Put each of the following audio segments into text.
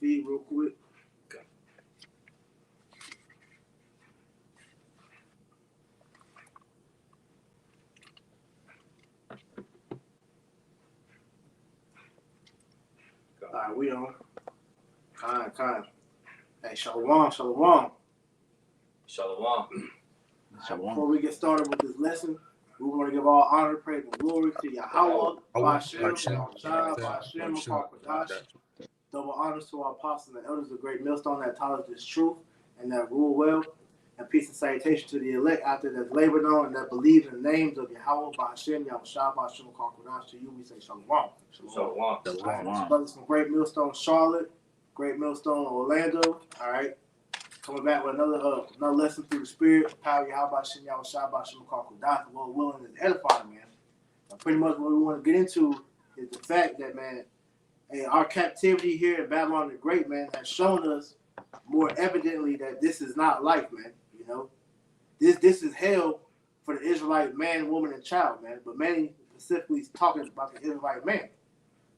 feed real quick. Okay. All right, we on. Kind. Hey, Shalom. Shalom. Before we get started with this lesson, we want to give all honor, praise, and glory to Yahweh, double honors to our apostles and elders of the great millstone that taught us this truth and that rule well, and peace and salutation to the elect out there that's labored on and that believe in the names of Yahweh, Ba'ashem, Yahushua, Ba'ashem, Kakwadash. To you, we say Shalom. Shalom. Brothers from Great Millstone, Charlotte, Great Millstone, Orlando. All right. Coming back with another lesson through the Spirit, power Yahweh, Ba'ashem, Yahushua, Ba'ashem, Kakwadash. The Lord willing is edifying, man. And pretty much what we want to get into is the fact that, man, our captivity here in Babylon the Great, man, has shown us more evidently that this is not life, man. You know, this is hell for the Israelite man, woman, and child, man. But many specifically is talking about the Israelite man,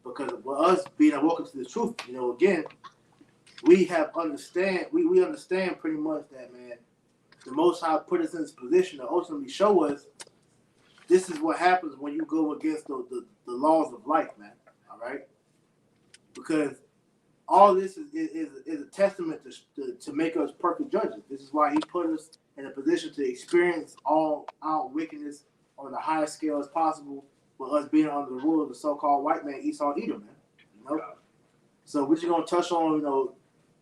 because of us being awoken to the truth. You know, again, we understand pretty much that, man, the Most High put us in this position to ultimately show us this is what happens when you go against the laws of life, man. All right. Because all this is a testament to make us perfect judges. This is why he put us in a position to experience all out wickedness on the highest scale as possible, with us being under the rule of the so-called white man, Esau Edom, man. You know? So we're just going to touch on, you know,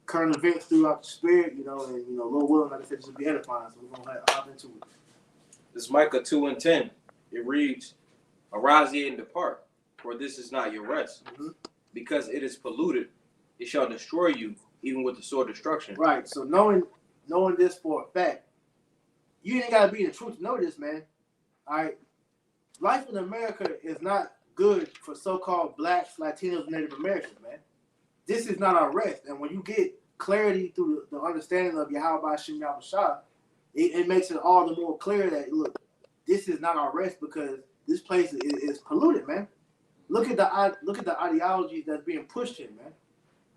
current events throughout the Spirit, you know, and, you know, Lord willing, like I said, this will be edifying. So we're going to hop into it. This is Micah 2:10. It reads, "Arise ye and depart, for this is not your rest. Mm-hmm. Because it is polluted, it shall destroy you, even with the sword of destruction." Right. So knowing this for a fact, you ain't gotta be in the truth to know this, man. All right. Life in America is not good for so-called blacks, Latinos, Native Americans, man. This is not our rest. And when you get clarity through the understanding of Yahweh Ba'ashem Yahushua, it makes it all the more clear that, look, this is not our rest, because this place is polluted, man. Look at the ideology that's being pushed here, man.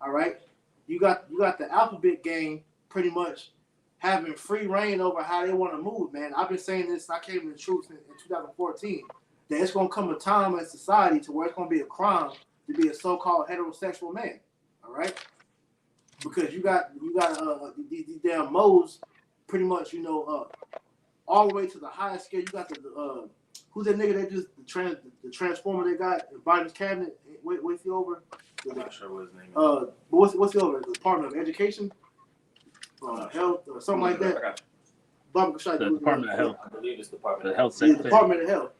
All right, you got the alphabet gang pretty much having free reign over how they want to move, man. I've been saying this. I came to the truth in 2014 that it's gonna come a time in society to where it's gonna be a crime to be a so-called heterosexual man. All right, because you got these damn modes, pretty much, you know, all the way to the highest scale. You got the who's that nigga that just the transformer they got in Biden's cabinet? What's he over? I'm not sure what his name is. But what's he over? The Department of Education, Health, or something like that. The Department of Health. I believe it's Department of Health. The Department of Health.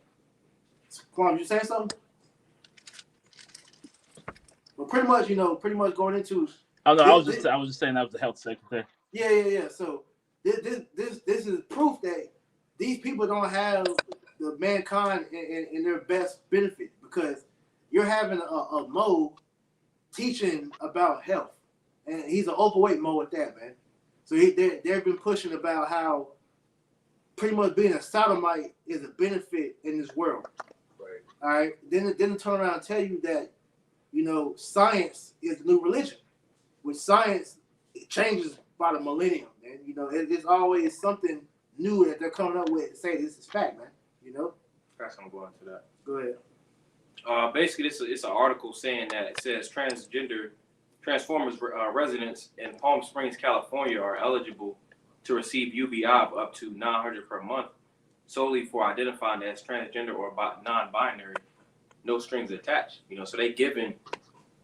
Kwame, you saying something? But pretty much going into. Oh no, I was just saying that was the health secretary. Yeah. So this is proof that these people don't have the mankind in their best benefit, because you're having a Mo teaching about health, and he's an overweight Mo at that, man. So they've been pushing about how pretty much being a sodomite is a benefit in this world. Right. All right. Then they turn around and tell you that, you know, science is the new religion. With science, it changes by the millennium, man. You know, it's always something new that they're coming up with to say this is fact, man. You know? That's gonna go into that. Go ahead. Basically, it's an article saying that it says Transformers residents in Palm Springs, California, are eligible to receive UBI of up to $900 per month, solely for identifying as transgender or non-binary, no strings attached. You know, so they giving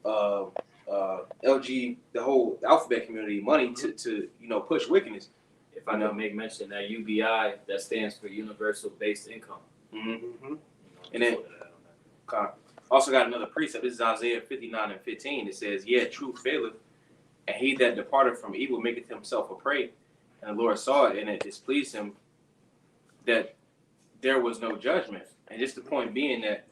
LG, the whole alphabet community, money to you know, push wickedness. If I know, make mention that UBI, that stands for Universal Basic Income. Mm-hmm. And then also got another precept. This is Isaiah 59:15. It says, "Yeah, truth faileth, and he that departed from evil maketh himself a prey. And the Lord saw it, and it displeased him that there was no judgment." And just the point being that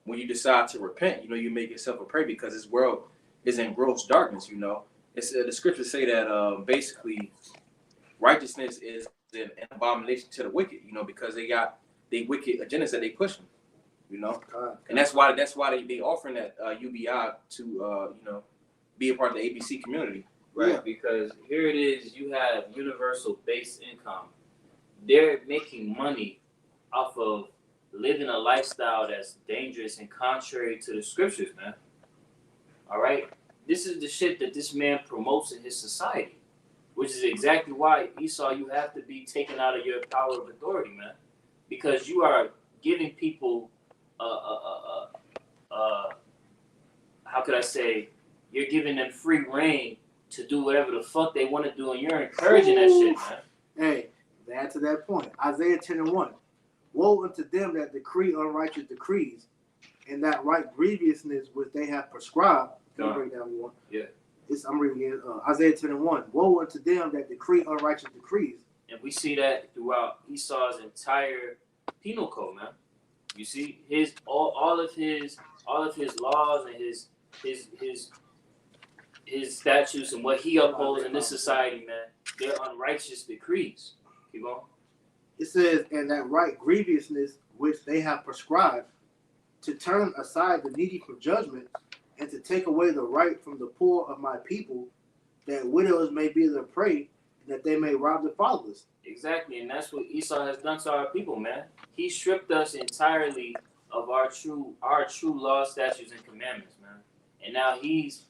when you decide to repent, you know, you make yourself a prey, because this world is in gross darkness. You know, it's the scriptures say that basically righteousness is an abomination to the wicked. You know, because they got the wicked agendas that they pushing. You know, God. and that's why they offering that UBI to be a part of the ABC community. Right, Yeah. because here it is, you have universal base income. They're making money off of living a lifestyle that's dangerous and contrary to the scriptures, man. All right? This is the shit that this man promotes in his society, which is exactly why Esau, you have to be taken out of your power of authority, man. Because you are giving people, how could I say, you're giving them free reign to do whatever the fuck they want to do, and you're encouraging that shit, man. Hey, to add to that point, Isaiah 10:1. Woe unto them that decree unrighteous decrees, and that right grievousness which they have prescribed. Can you break down one? Yeah. I'm reading it. Isaiah 10:1. Woe unto them that decree unrighteous decrees. And we see that throughout Esau's entire penal code, man. You see his all of his laws and his statutes and what he upholds in this society, man. They're unrighteous decrees. Keep on. It says, and that right grievousness which they have prescribed, to turn aside the needy from judgment, and to take away the right from the poor of my people, that widows may be their prey, and that they may rob the fatherless. Exactly, and that's what Esau has done to our people, man. He stripped us entirely of our true law, statutes, and commandments, man. And now he's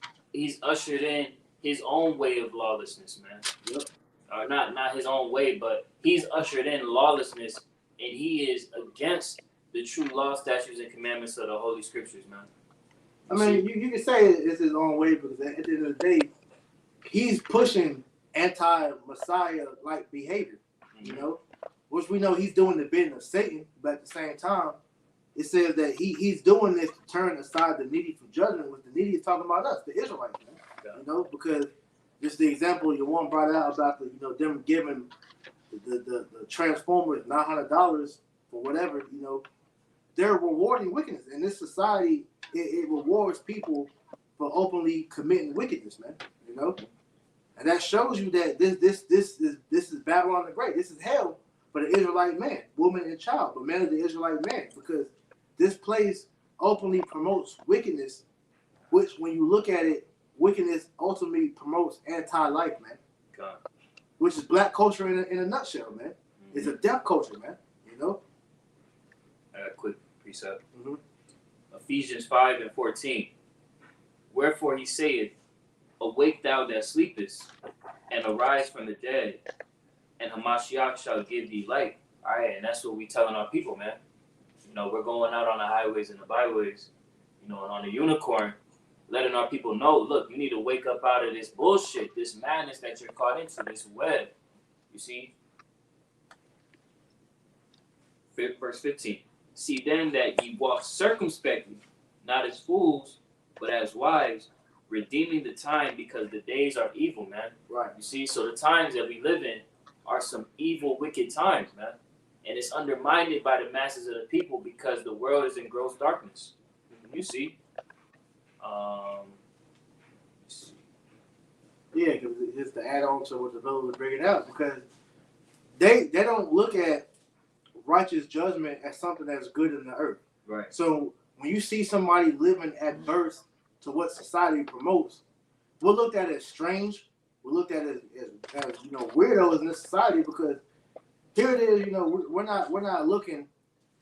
ushered in his own way of lawlessness, man. Yep. Or not his own way, but he's ushered in lawlessness, and he is against the true law, statutes, and commandments of the Holy Scriptures, man. I mean, you can say it's his own way, because at the end of the day, he's pushing anti-Messiah-like behavior, you know, which we know he's doing the bidding of Satan, but at the same time, it says that he's doing this to turn aside the needy from judgment, which the needy is talking about us, the Israelites, man. Yeah. You know, because just the example your one brought out about them giving the Transformers $900 for whatever, they're rewarding wickedness. In this society, it rewards people for openly committing wickedness, man. You know, and that shows you that this is Babylon the Great. This is hell for the Israelite man, woman, and child, but man of the Israelite man, because this place openly promotes wickedness, which when you look at it, wickedness ultimately promotes anti-life, man. God. Which is black culture in a nutshell, man. Mm-hmm. It's a death culture, man. You know. I got a quick precept. Mm-hmm. Ephesians 5:14. Wherefore he saith, awake thou that sleepest, and arise from the dead, and Hamashiach shall give thee light. All right, and that's what we telling our people, man. We're going out on the highways and the byways, and on the unicorn, letting our people know, look, you need to wake up out of this bullshit, this madness that you're caught into, this web. You see? Verse 15. See then that ye walk circumspectly, not as fools, but as wise, redeeming the time, because the days are evil, man. Right. You see, so the times that we live in are some evil, wicked times, man. And it's undermined by the masses of the people because the world is in gross darkness. You see? Yeah, because it's to add on to what the fellow was bringing out, because they don't look at righteous judgment as something that's good in the earth. Right. So when you see somebody living adverse to what society promotes, we're looked at as strange. We're looked at as weirdos in this society, because here it is, we're not looking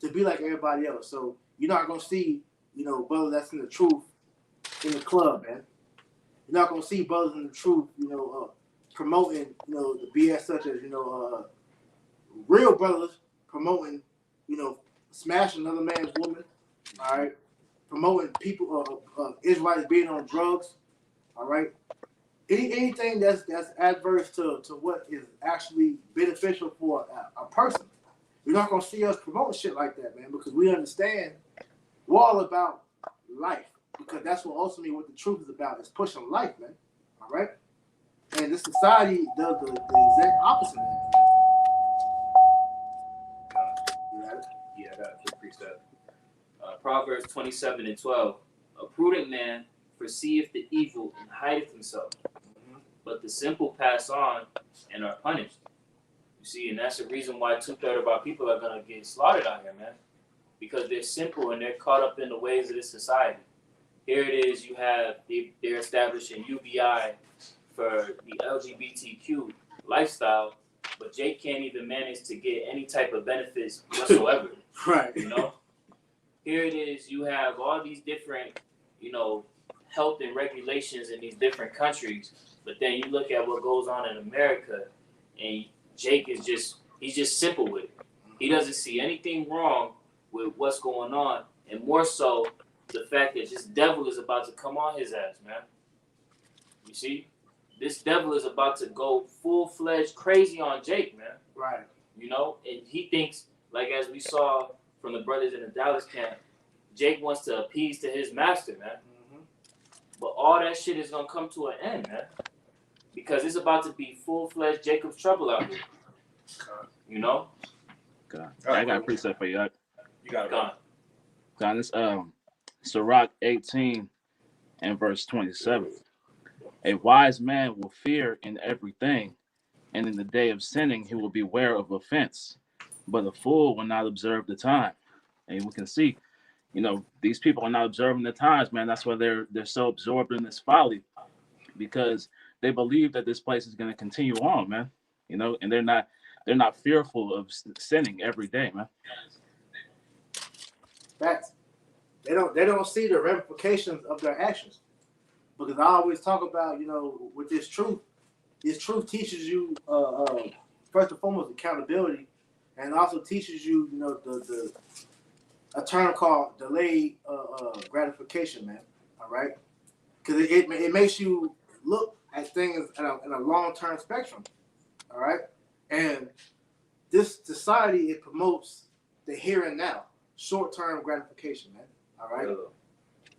to be like everybody else. So you're not gonna see, brother that's in the truth in the club, man. You're not gonna see brothers in the truth, promoting, the BS such as, real brothers promoting, smashing another man's woman, all right, promoting people, Israelites being on drugs, all right. Anything that's adverse to what is actually beneficial for a person, you're not gonna see us promoting shit like that, man, because we understand we're all about life, because that's what ultimately what the truth is about, is pushing life, man. All right, and this society does the exact opposite of that. You got it? Yeah, I got a quick precept. Proverbs 27:12. A prudent man perceiveth the evil and hideth himself, but the simple pass on and are punished. You see, and that's the reason why 2/3 of our people are gonna get slaughtered out here, man. because they're simple and they're caught up in the ways of this society. Here it is, they're establishing UBI for the LGBTQ lifestyle, but Jake can't even manage to get any type of benefits whatsoever. Right. You know? Here it is, you have all these different, health and regulations in these different countries, but then you look at what goes on in America, and Jake he's just simple with it. He doesn't see anything wrong with what's going on, and more so the fact that this devil is about to come on his ass, man. You see? This devil is about to go full-fledged crazy on Jake, man. Right. And he thinks, like as we saw from the brothers in the Dallas camp, Jake wants to appease to his master, man. Mm-hmm. But all that shit is going to come to an end, man. Because it's about to be full-fledged Jacob's trouble out here. God. I got a precept for you. You got it. God, this Sirach 18 and verse 27. A wise man will fear in everything, and in the day of sinning he will beware of offense. But a fool will not observe the time. And we can see, these people are not observing the times, man. That's why they're so absorbed in this folly, because they believe that this place is going to continue on, man. And they're not fearful of sinning every day, man. Facts. They don't see the ramifications of their actions. Because I always talk about, with this truth teaches you, first and foremost, accountability, and also teaches you, a term called delayed gratification, man. All right? Because it makes you look at things in a long-term spectrum. All right? And this society, it promotes the here and now, short-term gratification, man. All right? YOLO.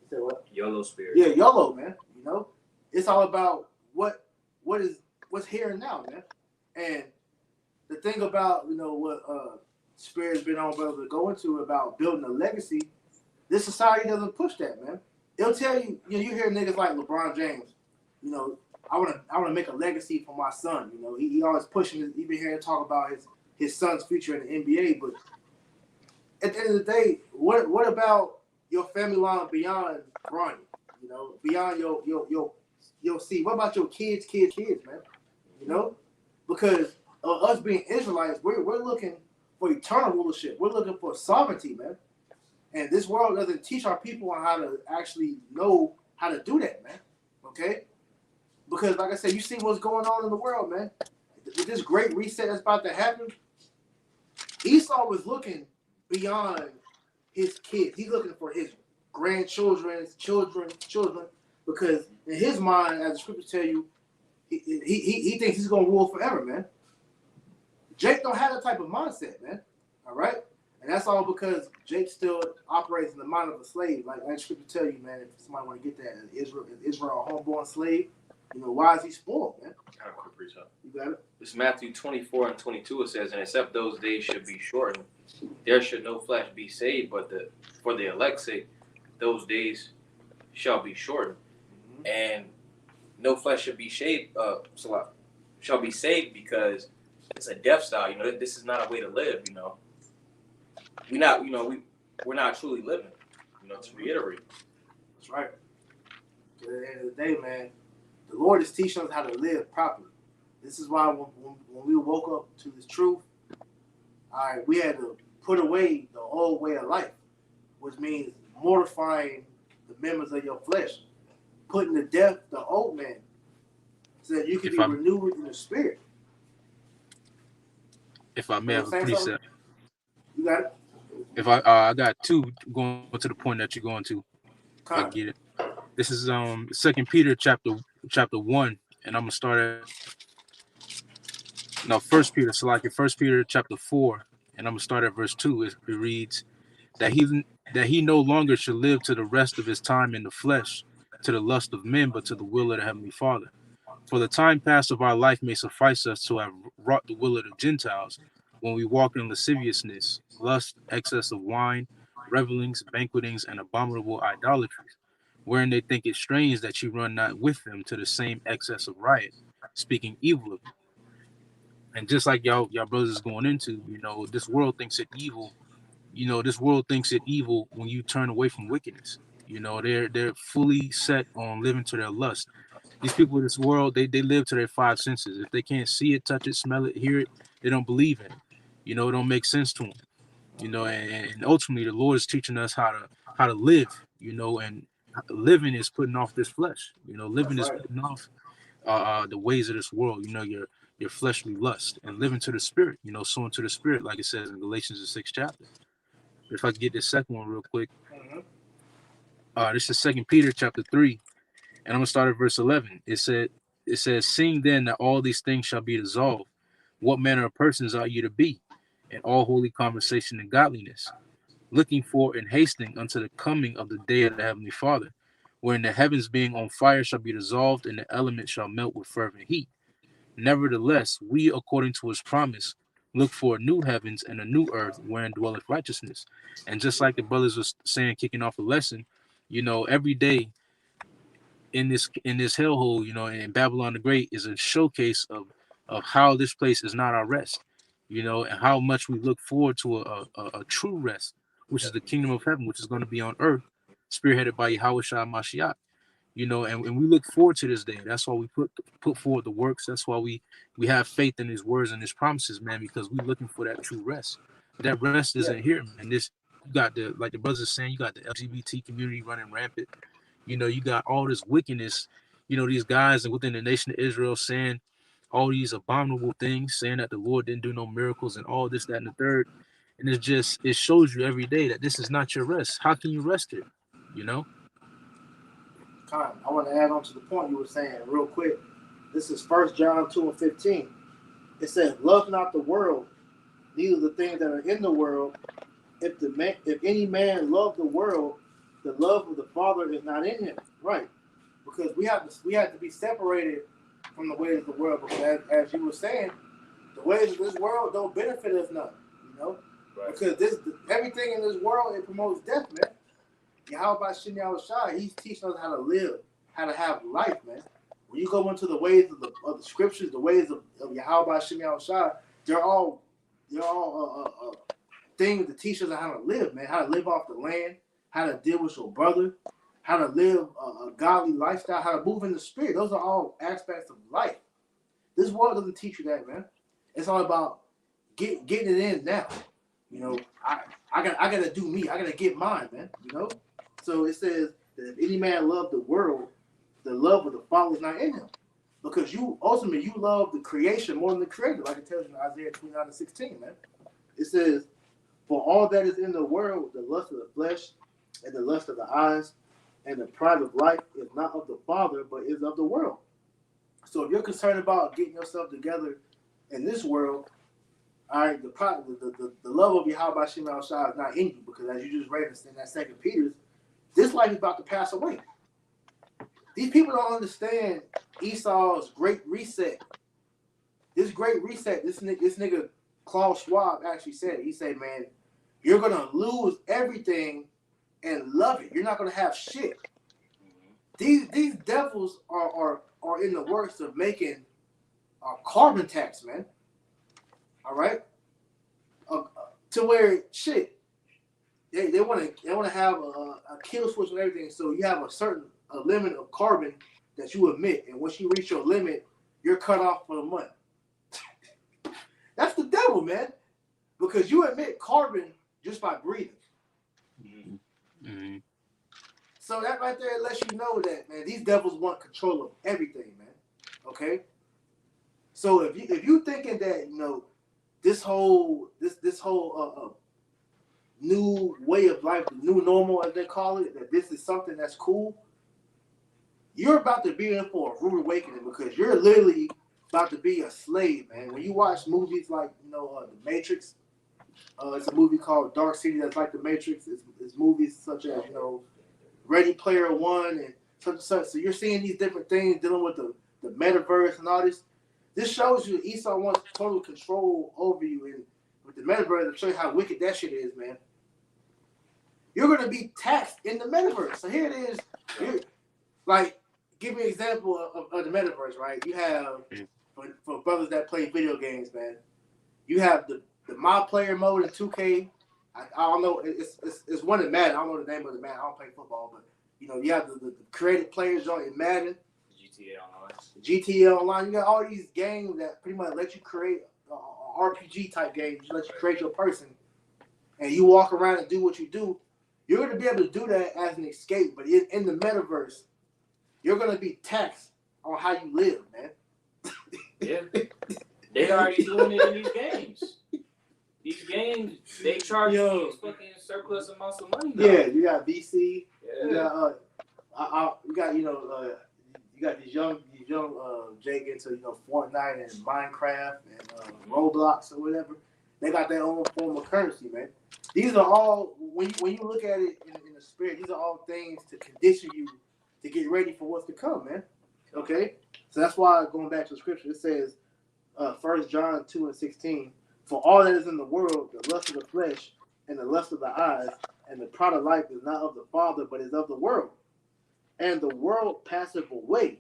You said what? YOLO spirit. Yeah, YOLO, man. It's all about what's here and now, man. And the thing about what Spirit's been on brother to go into about building a legacy, this society doesn't push that, man. It'll tell you, you hear niggas like LeBron James, I wanna make a legacy for my son. He always pushing his, even hearing talk about his son's future in the NBA. But at the end of the day, what about your family line beyond Bronny? Beyond your seed. What about your kids, man? Because us being Israelites, we're looking for eternal rulership. We're looking for sovereignty, man. And this world doesn't teach our people on how to actually know how to do that, man. Okay? Because like I said, you see what's going on in the world, man. With this great reset that's about to happen, Esau was looking beyond his kids. He's looking for his grandchildren's children, because in his mind, as the scriptures tell you, he thinks he's gonna rule forever, man. Jake don't have that type of mindset, man. All right, and that's all because Jake still operates in the mind of a slave. Like the scripture tell you, man, if somebody want to get that, Israel a homeborn slave, why is he spoiled, man? I have a quick reach out. You got it. It's Matthew 24 and 22. It says, and except those days should be shortened, there should no flesh be saved, but for the elect's sake, those days shall be shortened. Mm-hmm. And no flesh should be shaved, shall be saved, because it's a death style. This is not a way to live. We're not truly living. To reiterate. That's right. At the end of the day, man, the Lord is teaching us how to live properly. This is why when we woke up to this truth, all right, we had to put away the old way of life, which means mortifying the members of your flesh, putting to death the old man, so that you can be renewed in the spirit. If I may have a precept. You got it? If I got two going to the point that you're going to. If I get it. This is 2 Peter chapter 1, and I'm gonna start at 1 Peter chapter 4, and I'm gonna start at verse 2. It reads that he no longer should live to the rest of his time in the flesh, to the lust of men, but to the will of the Heavenly Father. For the time past of our life may suffice us to have wrought the will of the Gentiles, when we walk in lasciviousness, lust, excess of wine, revelings, banquetings, and abominable idolatries, wherein they think it strange that you run not with them to the same excess of riot, speaking evil of them. And just like y'all brothers is going into, this world thinks it evil this world thinks it evil when you turn away from wickedness. They're fully set on living to their lust. These people in this world, they live to their five senses. If they can't see it, touch it, smell it, hear it, they don't believe in it. It don't make sense to them. And ultimately the Lord is teaching us how to live. And living is putting off this flesh. That's Living is right. putting off the ways of this world. Your fleshly lust, and living to the spirit. Sowing to the spirit, like it says in Galatians the 6th chapter. If I could get this second one real quick, Mm-hmm. this is 2 Peter chapter 3, and I'm gonna start at verse 11. It says, seeing then that all these things shall be dissolved, what manner of persons ought you to be in all holy conversation and godliness, looking for and hasting unto the coming of the day of the heavenly Father, wherein the heavens being on fire shall be dissolved, and the elements shall melt with fervent heat. Nevertheless, we, according to his promise, look for a new heavens and a new earth wherein dwelleth righteousness. And just like the brothers was saying, kicking off a lesson, every day in this hellhole, in Babylon the Great, is a showcase of how this place is not our rest, and how much we look forward to a true rest, which is the kingdom of heaven, which is going to be on earth, spearheaded by Yahweh Shah Mashiach. And we look forward to this day. That's why we put forward the works. That's why we have faith in his words and his promises, man, because we're looking for that true rest. That rest Yeah. isn't here, man. This, you got like the brothers are saying, you got the LGBT community running rampant. You got all this wickedness, these guys within the nation of Israel saying all these abominable things, saying that the Lord didn't do no miracles and all this, that, and the third. And it shows you every day that this is not your rest. How can you rest here? Con, I want to add on to the point you were saying real quick. This is 1 John 2:15. It says, love not the world, neither the things that are in the world. If any man love the world, the love of the Father is not in him. Right. Because we have to be separated from the ways of the world. Because as you were saying, the ways of this world don't benefit us none. Right. Because everything in this world, it promotes death, man. Yahweh Shem Shai, he's teaching us how to live, how to have life, man. When you go into the ways of the scriptures, the ways of Yahweh Shem Shai, they're all things to teach us how to live, man. How to live off the land, how to deal with your brother, how to live a godly lifestyle, how to move in the spirit. Those are all aspects of life. This world doesn't teach you that, man. It's all about getting it in now. I gotta do me. I gotta get mine, man. So it says that if any man love the world, the love of the Father is not in him. Because you love the creation more than the creator, like it tells you in Isaiah 29:16, man. It says, for all that is in the world, the lust of the flesh and the lust of the eyes and the pride of life is not of the Father, but is of the world. So if you're concerned about getting yourself together in this world, all right, the love of Yahweh Shem Shai is not in you, because as you just read in that 2 Peter, this life is about to pass away. These people don't understand Esau's great reset. This great reset, this nigga Klaus Schwab actually said it. He said, man, you're gonna lose everything and love it. You're not gonna have shit. These devils are in the works of making carbon tax, man. All right, to where shit, they want to have a kill switch and everything. So you have a limit of carbon that you emit, and once you reach your limit, you're cut off for the month. That's the devil, man, because you emit carbon just by breathing. Mm-hmm. So that right there lets you know that, man, these devils want control of everything, man. Okay. So if you thinking that this whole new way of life, the new normal as they call it, that this is something that's cool, you're about to be in for a rude awakening, because you're literally about to be a slave, man. When you watch movies like The Matrix, it's a movie called Dark City that's like The Matrix. It's movies such as Ready Player One and such. So you're seeing these different things dealing with the metaverse and all this. This shows you Esau wants total control over you, and with the metaverse, to show you how wicked that shit is, man. You're going to be taxed in the metaverse. So here it is. Give me an example of the metaverse, right? You have, for brothers that play video games, man, you have the My Player mode in 2K. I don't know. It's one in Madden. I don't know the name of the Madden. I don't play football, but you know, you have the created players on in Madden, GTA Online. GTA Online. You got all these games that pretty much let you create RPG type games. Let you create your person, and you walk around and do what you do. You're going to be able to do that as an escape, but in the metaverse, you're going to be taxed on how you live, man. Yeah, they already doing it in these games. These games, they charge you fucking surplus amounts of money now. Yeah, you got VC. Yeah. You got you got these young Jake into Fortnite and Minecraft and Roblox or whatever. They got their own form of currency, man. These are all when you look at it in the spirit. These are all things to condition you to get ready for what's to come, man. Okay, so that's why going back to the scripture, it says, 1 John 2:16. For all that is in the world, the lust of the flesh and the lust of the eyes and the pride of life is not of the Father, but is of the world. And the world passeth away,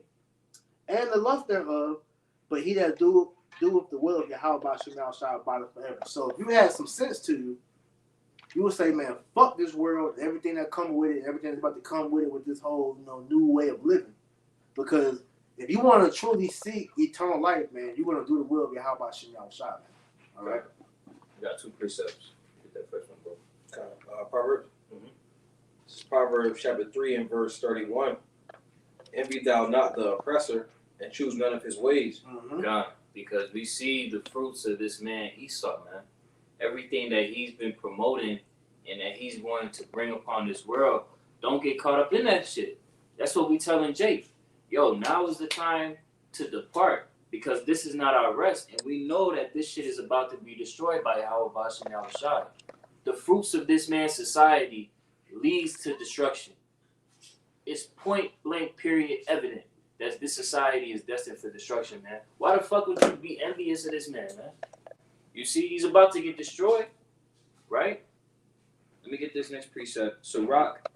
and the lust thereof, but he that doeth the will of Yahweh shall abide forever. So if you had some sense to you, you would say, man, fuck this world, everything that comes with it, everything that's about to come with it, with this whole new way of living. Because if you want to truly seek eternal life, man, you're going to do the will of Yahweh shall, man. All right. We got 2 precepts. Get that first one, bro. Proverbs. This is Proverbs chapter 3 and verse 31. Envy thou not the oppressor, and choose none of his ways. Mm-hmm. God, because we see the fruits of this man Esau, man. Everything that he's been promoting and that he's wanting to bring upon this world, don't get caught up in that shit. That's what we telling Jake. Yo, now is the time to depart, because this is not our rest, and we know that this shit is about to be destroyed by Yahweh Bashem Yahushua. The fruits of this man's society leads to destruction. It's point blank period evident that this society is destined for destruction, man. Why the fuck would you be envious of this man, man? You see, he's about to get destroyed, right? Let me get this next precept. Sirach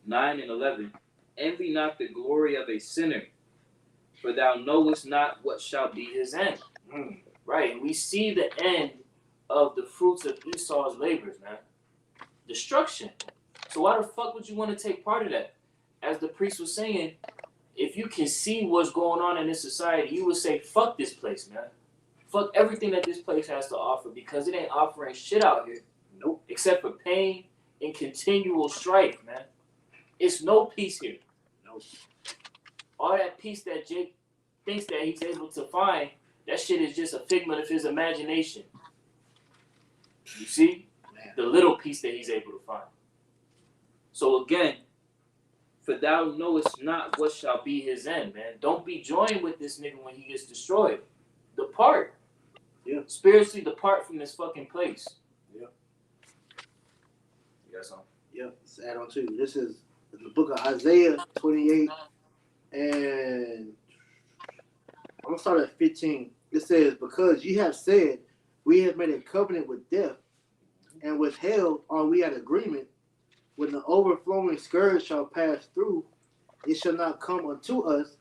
9 and 11. Envy not the glory of a sinner, for thou knowest not what shall be his end. Right, we see the end of the fruits of Esau's labors, man. Destruction. So why the fuck would you want to take part of that? As the priest was saying, if you can see what's going on in this society, you would say, fuck this place, man. Fuck everything that this place has to offer, because it ain't offering shit out here. Nope. Except for pain and continual strife, man. It's no peace here. Nope. All that peace that Jake thinks that he's able to find, that shit is just a figment of his imagination. You see? Man. The little peace that he's able to find. So again, for thou knowest not what shall be his end, man. Don't be joined with this nigga when he gets destroyed. Depart. Yeah. Spiritually depart from this fucking place. Yeah. You got something? Yeah, let's add on to. This is the book of Isaiah 28, and I'm going to start at 15. It says, because ye have said, we have made a covenant with death, and with hell are we at agreement. When the overflowing scourge shall pass through, it shall not come unto us,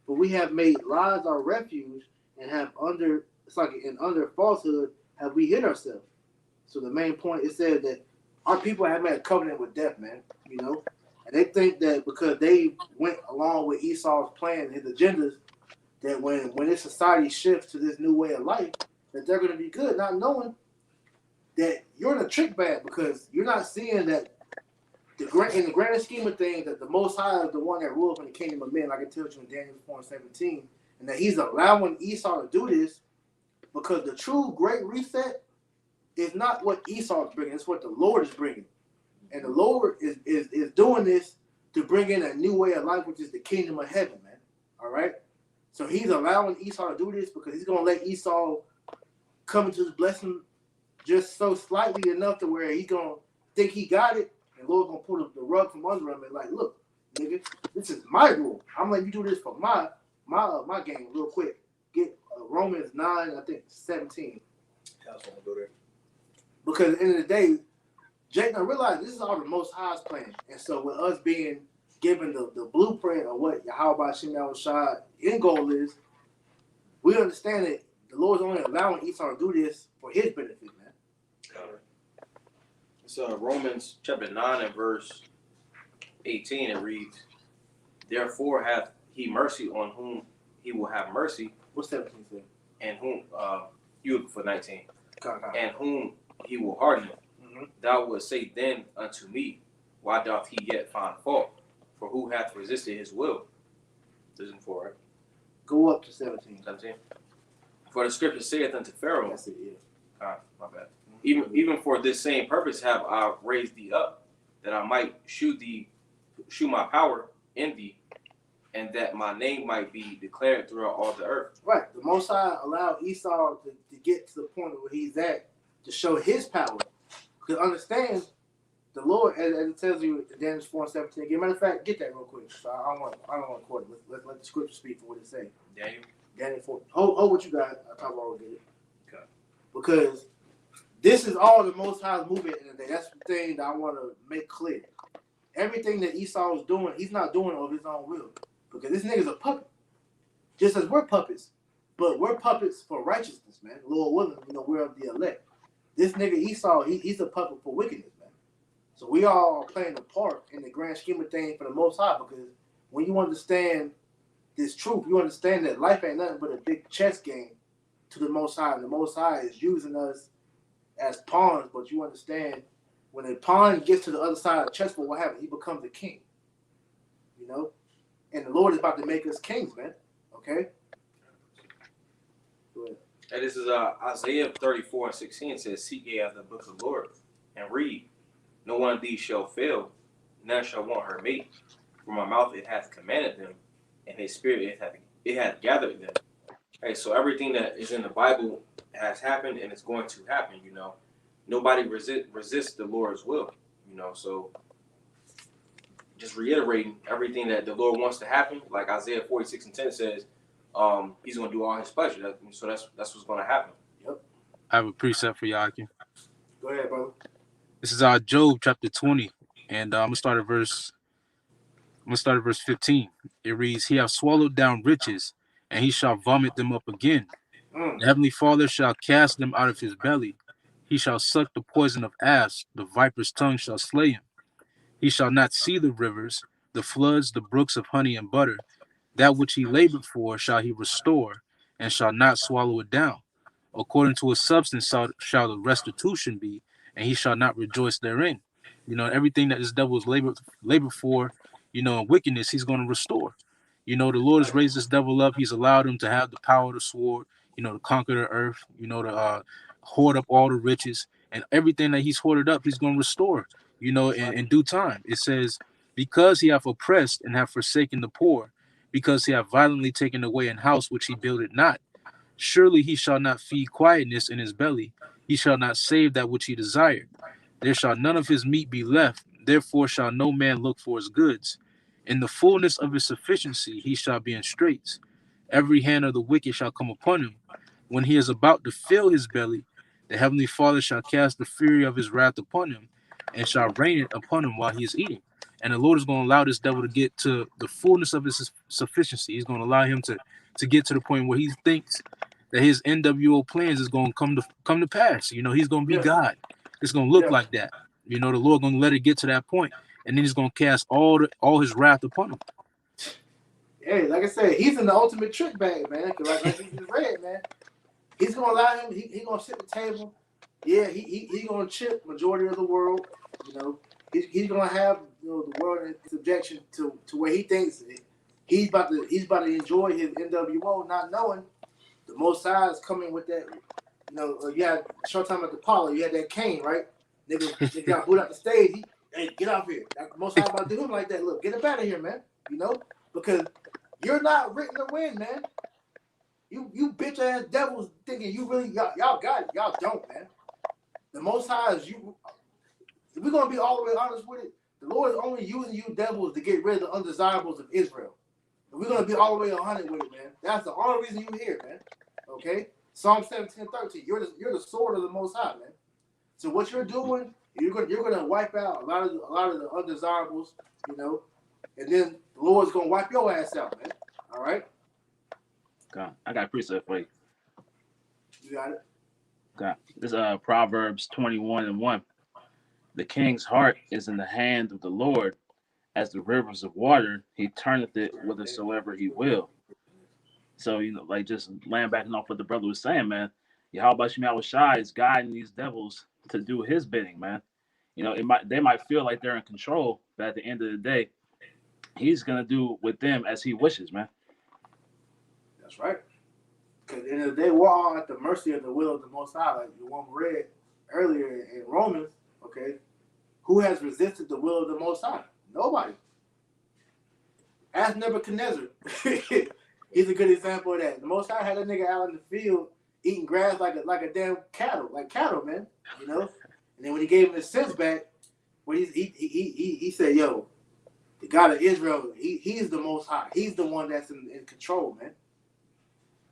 for we have made lies our refuge, and have under falsehood have we hid ourselves. So the main point, it said that our people have made a covenant with death, man, and they think that because they went along with Esau's plan and his agendas, that when this society shifts to this new way of life, that they're going to be good, not knowing that you're in a trick bag, because you're not seeing that in the grand scheme of things, that the Most High is the one that rules in the kingdom of men, like I told you in Daniel 4:17, and that he's allowing Esau to do this, because the true great reset is not what Esau is bringing, it's what the Lord is bringing. And the Lord is doing this to bring in a new way of life, which is the kingdom of heaven, man. All right? So he's allowing Esau to do this because he's going to let Esau come into his blessing just so slightly enough to where he's going to think he got it, and the Lord's going to pull the rug from under him and like, look, nigga, this is my rule. I'm letting you do this for my game real quick. Get Romans 9, I think 17. I just want to go there. Because at the end of the day, Jake don't realize this is all the Most High's plan. And so with us being given the blueprint of what Yahweh Shem Yahushua end goal is, we understand that the Lord's only allowing Esau to do this for his benefit, man. So Romans chapter 9 and verse 18, it reads, "Therefore hath he mercy on whom he will have mercy, What's 17 say? and whom you look for 19, Come. and whom he will harden. Mm-hmm. Thou wilt say then unto me, why doth he yet find fault? For who hath resisted his will?" Listen for it. Go up to 17. 17. "For the scripture saith unto Pharaoh, That's it, yeah. my bad. Even for this same purpose have I raised thee up, that I might shew my power in thee, and that my name might be declared throughout all the earth." Right. The Most High allowed Esau to get to the point where he's at to show his power. Because understand, the Lord, as it tells you in Daniel 4:17. Again, matter of fact, get that real quick. So I don't want to quote it. Let the scripture speak for what it says. Daniel 4. Hold what you got. I'll talk about it. Okay. Because this is all the Most High's movement in the day. That's the thing that I want to make clear. Everything that Esau is doing, he's not doing it of his own will. Because this nigga's a puppet. Just as we're puppets. But we're puppets for righteousness, man. Lord willing, we're of the elect. This nigga Esau, he's a puppet for wickedness, man. So we all are playing a part in the grand scheme of things for the Most High. Because when you understand this truth, you understand that life ain't nothing but a big chess game to the Most High. And the Most High is using us as pawns, but you understand when a pawn gets to the other side of the chessboard, what happens? He becomes a king. And the Lord is about to make us kings, man. Okay? Go ahead. And this is Isaiah 34:16 says, "Seek ye after the book of the Lord, and read. No one of these shall fail, none shall want her mate. From my mouth it hath commanded them, and his spirit it hath gathered them." Hey, so everything that is in the Bible has happened and it's going to happen, Nobody resists the Lord's will, So just reiterating everything that the Lord wants to happen, like Isaiah 46:10 says, he's going to do all his pleasure. So that's what's going to happen. Yep. I have a precept for y'all. Go ahead, brother. This is Job chapter 20, and I'm gonna start at verse 15. It reads, "He hath swallowed down riches, and he shall vomit them up again. The heavenly Father shall cast them out of his belly. He shall suck the poison of asps, the viper's tongue shall slay him. He shall not see the rivers, the floods, the brooks of honey and butter. That which he labored for shall he restore, and shall not swallow it down. According to his substance shall the restitution be, and he shall not rejoice therein." Everything that this devil is labor for, in wickedness, he's going to restore. The Lord has raised this devil up. He's allowed him to have the power of the sword, to conquer the earth, to hoard up all the riches, and everything that he's hoarded up, he's going to restore, in due time. It says, "Because he hath oppressed and hath forsaken the poor, because he hath violently taken away an house which he builded not. Surely he shall not feed quietness in his belly. He shall not save that which he desired. There shall none of his meat be left. Therefore shall no man look for his goods. In the fullness of his sufficiency he shall be in straits. Every hand of the wicked shall come upon him. When he is about to fill his belly, the heavenly Father shall cast the fury of his wrath upon him, and shall rain it upon him while he is eating." And the Lord is going to allow this devil to get to the fullness of his sufficiency. He's going to allow him to get to the point where he thinks that his NWO plans is going to come to pass. He's going to be God. It's going to look like that. The Lord going to let it get to that point, and then he's going to cast all his wrath upon him. Hey, like I said, he's in the ultimate trick bag, man. Like you just read, man. He's going to allow him. He going to sit at the table. Yeah, he going to chip majority of the world. He's going to have the world in subjection to where he thinks he's about to enjoy his NWO, not knowing the Most High is coming with that. You had short time at the parlor. You had that cane, right? Nigga got booed out the stage. Hey, get off here. Most High about to do him like that. Look, get up out of here, man. Because you're not written to win, man. You bitch ass devils thinking you really y'all got it. Y'all don't, man. The Most High is you. If we're gonna be all the way honest with it, the Lord is only using you devils to get rid of the undesirables of Israel. If we're gonna be all the way 100 with it, man. That's the only reason you're here, man. Okay? Psalm 17:13. You're the sword of the Most High, man. So what you're doing, you're gonna wipe out a lot of the undesirables, and then the Lord's gonna wipe your ass out, man. All right? God, I got a precept for you. You got it. God, this Proverbs 21:1. The king's heart is in the hand of the Lord, as the rivers of water, he turneth it whithersoever he will. So, like just laying back off what the brother was saying, man. Yahweh Shema Shai is guiding these devils to do his bidding, man. They might feel like they're in control, but at the end of the day, he's gonna do with them as he wishes, man. That's right. Because at the end of the day, we're all at the mercy of the will of the Most High. Like the one we read earlier in Romans, okay? Who has resisted the will of the Most High? Nobody. Ask Nebuchadnezzar. He's a good example of that. The Most High had a nigga out in the field eating grass like a damn cattle, man. And then when he gave him his sense back, when he said, "Yo, the God of Israel, he's the Most High. He's the one that's in control, man."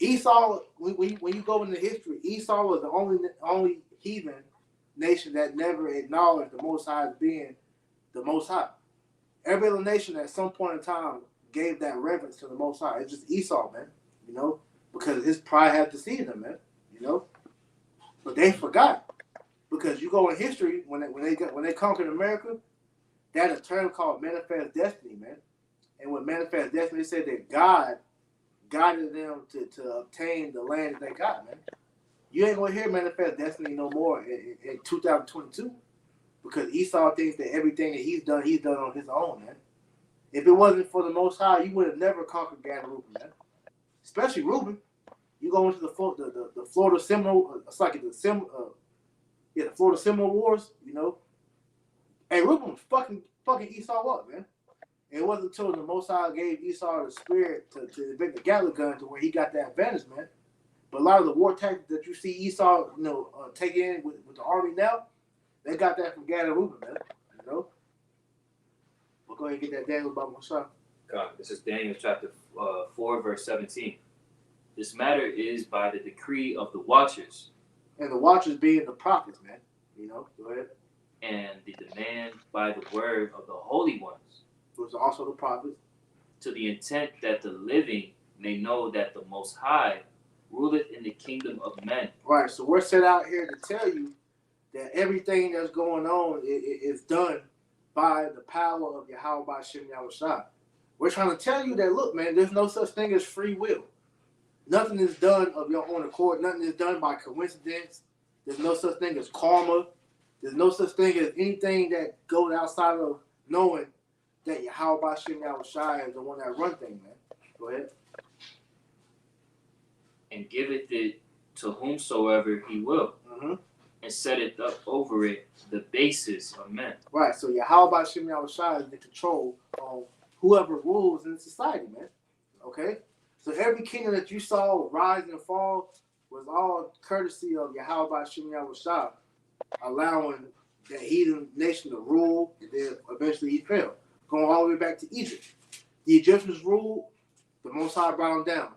Esau, when you go into history, Esau was the only heathen nation that never acknowledged the Most High as being the Most High. Every other nation at some point in time gave that reverence to the Most High. It's just Esau, man, because his pride had deceived him, man, But they forgot, because you go in history when they conquered America, they had a term called manifest destiny, man. And with manifest destiny, they said that God guided them to obtain the land that they got, man. You ain't gonna hear manifest destiny no more in 2022, because Esau thinks that everything that he's done on his own, man. If it wasn't for the Most High, you would have never conquered Gad and Reuben, man. Especially Reuben. You go into the Florida Seminole, it's like the Florida Seminole Wars, Hey, Reuben was fucking Esau up, man. And it wasn't until the Most High gave Esau the spirit to invent the Gatling gun to where he got that advantage, man. But a lot of the war tactics that you see Esau, take in with the army now, they got that from Gad and Reuben, man. We'll go ahead and get that Daniel about Moshe. God, this is Daniel chapter 4, verse 17. This matter is by the decree of the watchers. And the watchers being the prophets, man. Go ahead. And the demand by the word of the holy ones. Who's also the prophets. To the intent that the living may know that the Most High ruleth in the kingdom of men. Right, so we're set out here to tell you that everything that's going on is done by the power of Yahweh Shem Yahushua. We're trying to tell you that, look, man, there's no such thing as free will. Nothing is done of your own accord. Nothing is done by coincidence. There's no such thing as karma. There's no such thing as anything that goes outside of knowing that Yahweh Shem Yahushua is the one that runs things, man. Go ahead. And giveth it to whomsoever he will. Mm-hmm. And setteth up over it the basis of men. Right, so Yahweh Shem Yahushua is in control of whoever rules in society, man. Okay? So every kingdom that you saw rise and fall was all courtesy of Yahweh Shem Yahushua, allowing the heathen nation to rule, and then eventually he fell. Going all the way back to Egypt. The Egyptians ruled, the Most High brought them down.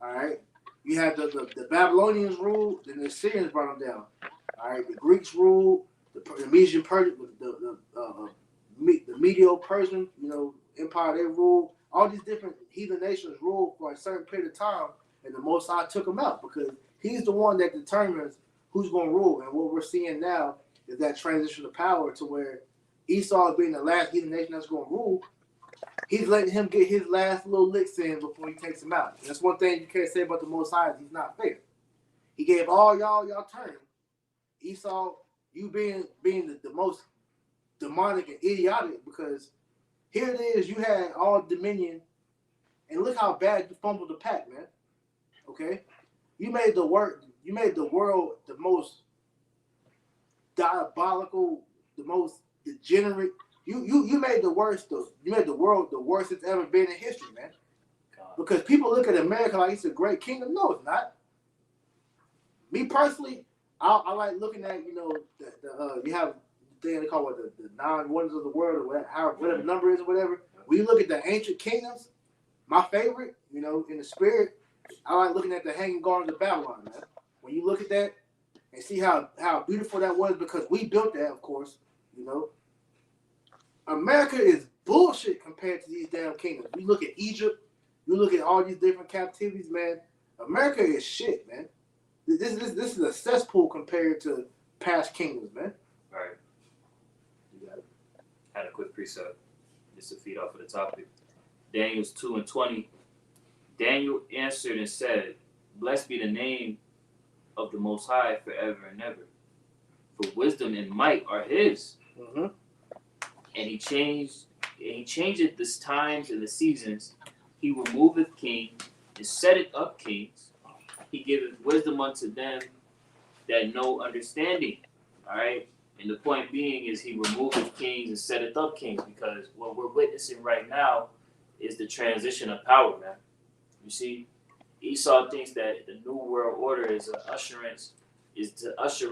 All right? You had the Babylonians ruled, then the Assyrians brought them down. All right, the Greeks ruled, the Median Persian, the Medo-Persian, empire, they ruled. All these different heathen nations ruled for a certain period of time, and the Most High took them out because he's the one that determines who's going to rule. And what we're seeing now is that transition of power to where Esau being the last heathen nation that's going to rule, he's letting him get his last little licks in before he takes him out. And that's one thing you can't say about the Most High is he's not fair. He gave all y'all turn. Esau, you being the most demonic and idiotic, because here it is, you had all dominion, and look how bad you fumbled the pack, man. Okay? You made the world the most diabolical, the most degenerate. You made the worst. You made the world the worst it's ever been in history, man. Because people look at America like it's a great kingdom. No, it's not. Me personally, I like looking at you have the thing they call the 9 wonders of the world, or whatever number is or whatever. When you look at the ancient kingdoms, my favorite, in the spirit, I like looking at the Hanging Gardens of Babylon, man. When you look at that and see how beautiful that was, because we built that, of course, America is bullshit compared to these damn kingdoms. We look at Egypt, you look at all these different captivities, man. America is shit, man. This is a cesspool compared to past kingdoms, man. Right. precept, just to feed off of the topic. Daniel 2:20. Daniel answered and said, "Blessed be the name of the Most High forever and ever. For wisdom and might are His, Mm-hmm. and He changeth the times and the seasons. He removeth kings and setteth up kings. He giveth wisdom unto them that know understanding." All right. And the point being is He removeth kings and setteth up kings, because what we're witnessing right now is the transition of power, man. You see, Esau thinks that the New World Order is to usher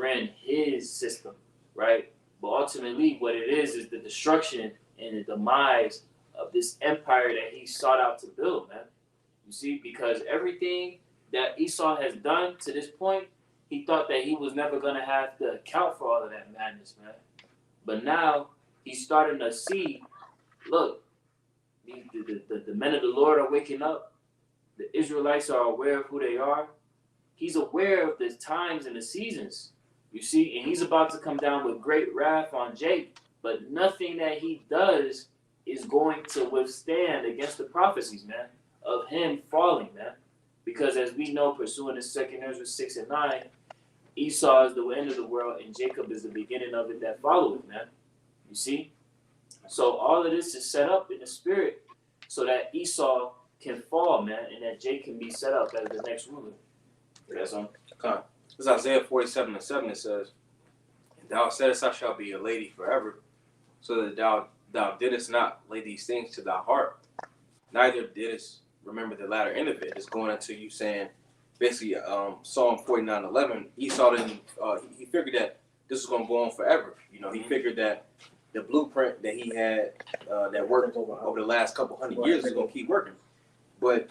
in his system, right? But ultimately, what it is the destruction and the demise of this empire that he sought out to build, man. You see, because everything that Esau has done to this point, he thought that he was never going to have to account for all of that madness, man. But now he's starting to see, look, the men of the Lord are waking up. The Israelites are aware of who they are. He's aware of the times and the seasons, you see, and he's about to come down with great wrath on Jacob. But nothing that he does is going to withstand against the prophecies, man, of him falling, man. Because as we know, pursuing the 2 Ezra 6 and 9, Esau is the end of the world and Jacob is the beginning of it that followeth, man. You see? So all of this is set up in the spirit so that Esau can fall, man, and that Jacob can be set up as the next ruler. That's on. This is Isaiah 47:7. It says, "And thou saidst, I shall be a lady forever, so that thou didst not lay these things to thy heart, neither didst remember the latter end of it." It's going into you saying, basically, Psalm 49:11. Esau didn't. He figured that this was going to go on forever. You know, he figured that the blueprint that he had that worked over the last couple hundred years is going to keep working, but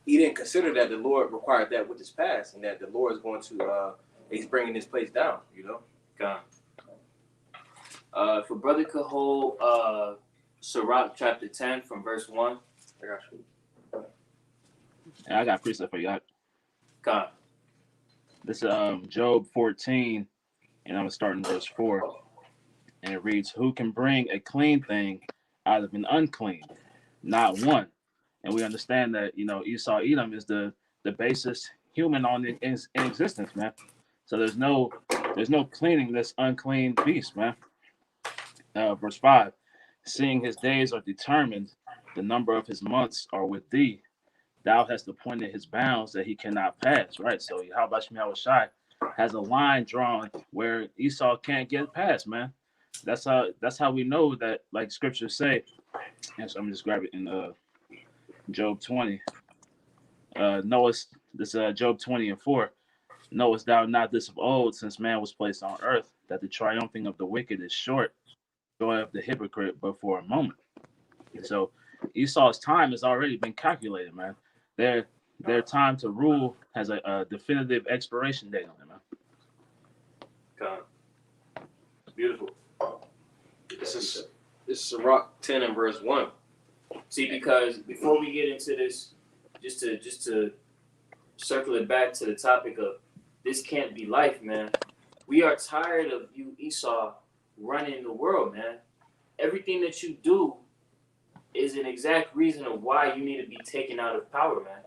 he didn't consider that the Lord required that with his past, and that the Lord is going to, he's bringing this place down, you know? God. If a brother could hold Sirach chapter 10 from verse 1. I got you. And I got a precept for you. God. This is Job 14, and I'm starting verse 4. And it reads, "Who can bring a clean thing out of an unclean? Not one." And we understand that, you know, Esau Edom is the basest human in existence, man. So there's no cleaning this unclean beast, man. Verse 5, "Seeing his days are determined, the number of his months are with thee. Thou hast appointed his bounds that he cannot pass." Right? So Yahweh Shai has a line drawn where Esau can't get past, man. That's how we know that, like scriptures say. And so I'm just grab it in Job 20. Knowest this Job 20:4. "Knowest thou not this of old, since man was placed on earth, that the triumphing of the wicked is short, joy of the hypocrite but for a moment." So Esau's time has already been calculated, man. Their time to rule has a definitive expiration date on it, man. God. Beautiful. This is Sirach 10 and verse 1. See, because before we get into this, just to circle it back to the topic of this can't be life, man. We are tired of you, Esau, running the world, man. Everything that you do is an exact reason of why you need to be taken out of power, man.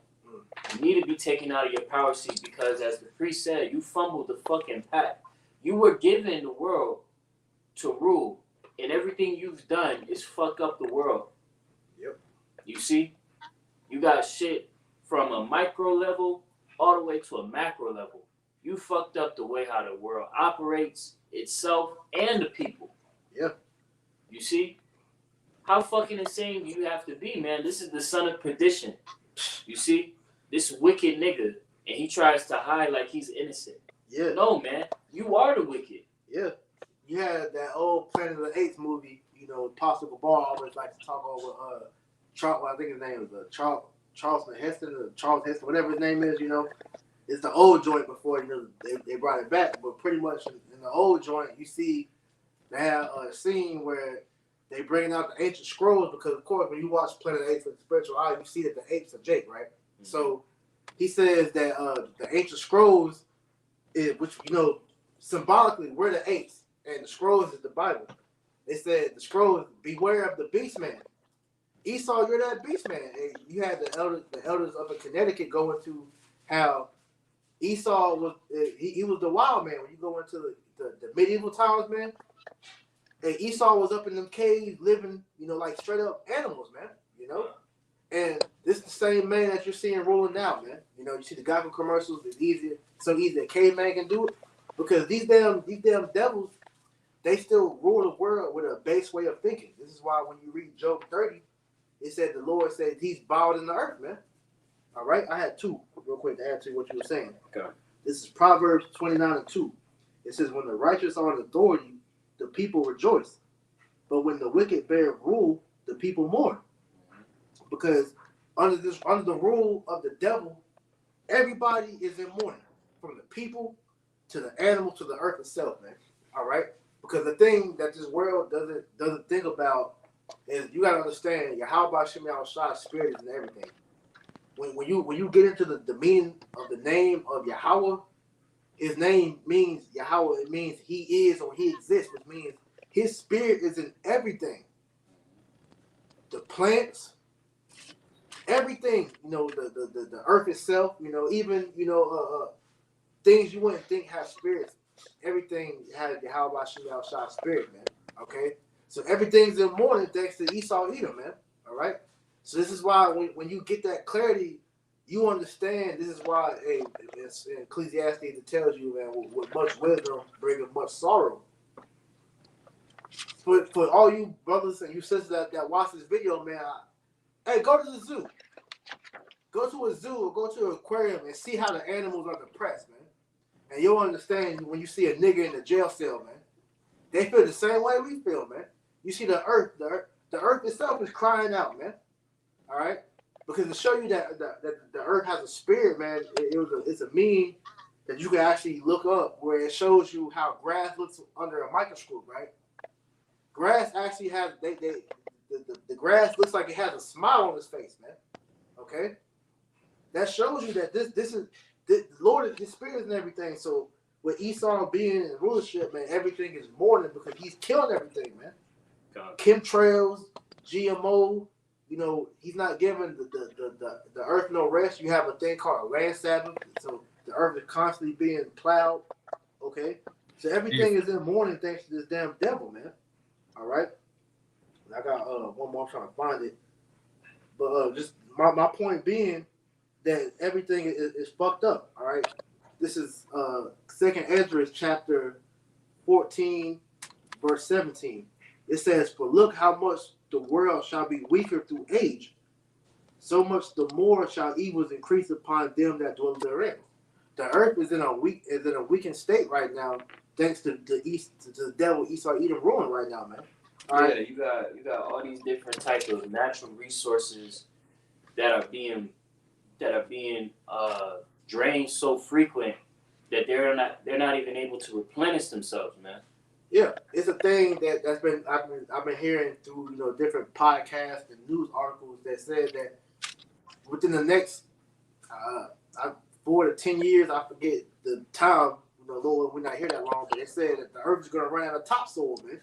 You need to be taken out of your power seat because, as the priest said, you fumbled the fucking pack. You were given the world to rule, and everything you've done is fuck up the world. Yep. You see? You got shit from a micro level all the way to a macro level. You fucked up the way how the world operates itself and the people. Yep. You see? How fucking insane do you have to be, man? This is the son of perdition. You see? This wicked nigga, and he tries to hide like he's innocent. Yeah. No, man. You are the wicked. Yeah. You had that old Planet of the Apes movie, you know, Possible Bar always like to talk over Charles, I think his name is Charles Heston, whatever his name is, you know. It's the old joint before, you know, they brought it back. But pretty much in the old joint, you see they have a scene where they bring out the ancient scrolls because, of course, when you watch Planet of the Apes with the spiritual eye, you see that the apes are Jake, right? Mm-hmm. So he says that the ancient scrolls, which, you know, symbolically, we're the apes, and the scrolls is the Bible. It said the scroll, beware of the beast man. Esau, you're that beast man. And you had the elders up in Connecticut go into how Esau was he was the wild man. When you go into the medieval times, man, and Esau was up in them caves living, like straight up animals, man. And this is the same man that you're seeing ruling now, man. You see the Geico commercials. It's so easy a caveman can do it because these damn devils, they still rule the world with a base way of thinking. This is why when you read Job 30, it said the Lord said he's bowed in the earth, man. All right, I had two real quick to add to what you were saying. Okay. This is Proverbs 29:2. It says, when the righteous are in authority, the people rejoice. But when the wicked bear rule, the people mourn. Because under the rule of the devil, everybody is in mourning. From the people to the animal to the earth itself, man. All right? Because the thing that this world doesn't think about is you gotta understand Yahweh Shem Shai's spirit is in everything. When you get into the meaning of the name of Yahweh, his name means Yahweh. It means he is or he exists, which means his spirit is in everything. The plants, everything, the earth itself, even things you wouldn't think have spirits. Everything has Yahweh Shai's spirit, man. Okay? So everything's in mourning thanks to Esau Edom, man. All right? So this is why when you get that clarity, you understand. This is why it's in Ecclesiastes it tells you, man, with much wisdom bringeth much sorrow. For all you brothers and you sisters that watch this video, man, hey, go to the zoo. Go to a zoo or go to an aquarium and see how the animals are depressed, man. And you'll understand when you see a nigger in the jail cell, man. They feel the same way we feel, man. You see the earth itself is crying out, man. All right? Because to show you that the earth has a spirit, man, it's a meme that you can actually look up where it shows you how grass looks under a microscope, right? Grass actually has the grass looks like it has a smile on its face, man. Okay? That shows you that this is the Lord, his spirit and everything. So with Esau being in rulership, man, everything is mourning because he's killing everything, man. Chemtrails, GMO, he's not giving the earth no rest. You have a thing called a land Sabbath, so the earth is constantly being plowed. Okay, so everything is in mourning thanks to this damn devil, man. All right, I got one more. I'm trying to find it, but just my point being that everything is fucked up. All right, this is 2nd Ezra chapter 14, verse 17. It says, "For look how much the world shall be weaker through age, so much the more shall evils increase upon them that dwell therein." The earth is in a weakened state right now, thanks to the devil Esau Edom ruling right now, man. All right? You got all these different types of natural resources that are being drained so frequent that they're not even able to replenish themselves, man. Yeah, it's a thing I've been hearing through different podcasts and news articles that said that within the next 4 to 10 years, I forget the time. Lord, we're not here that long, but they said that the earth is going to run out of topsoil, man.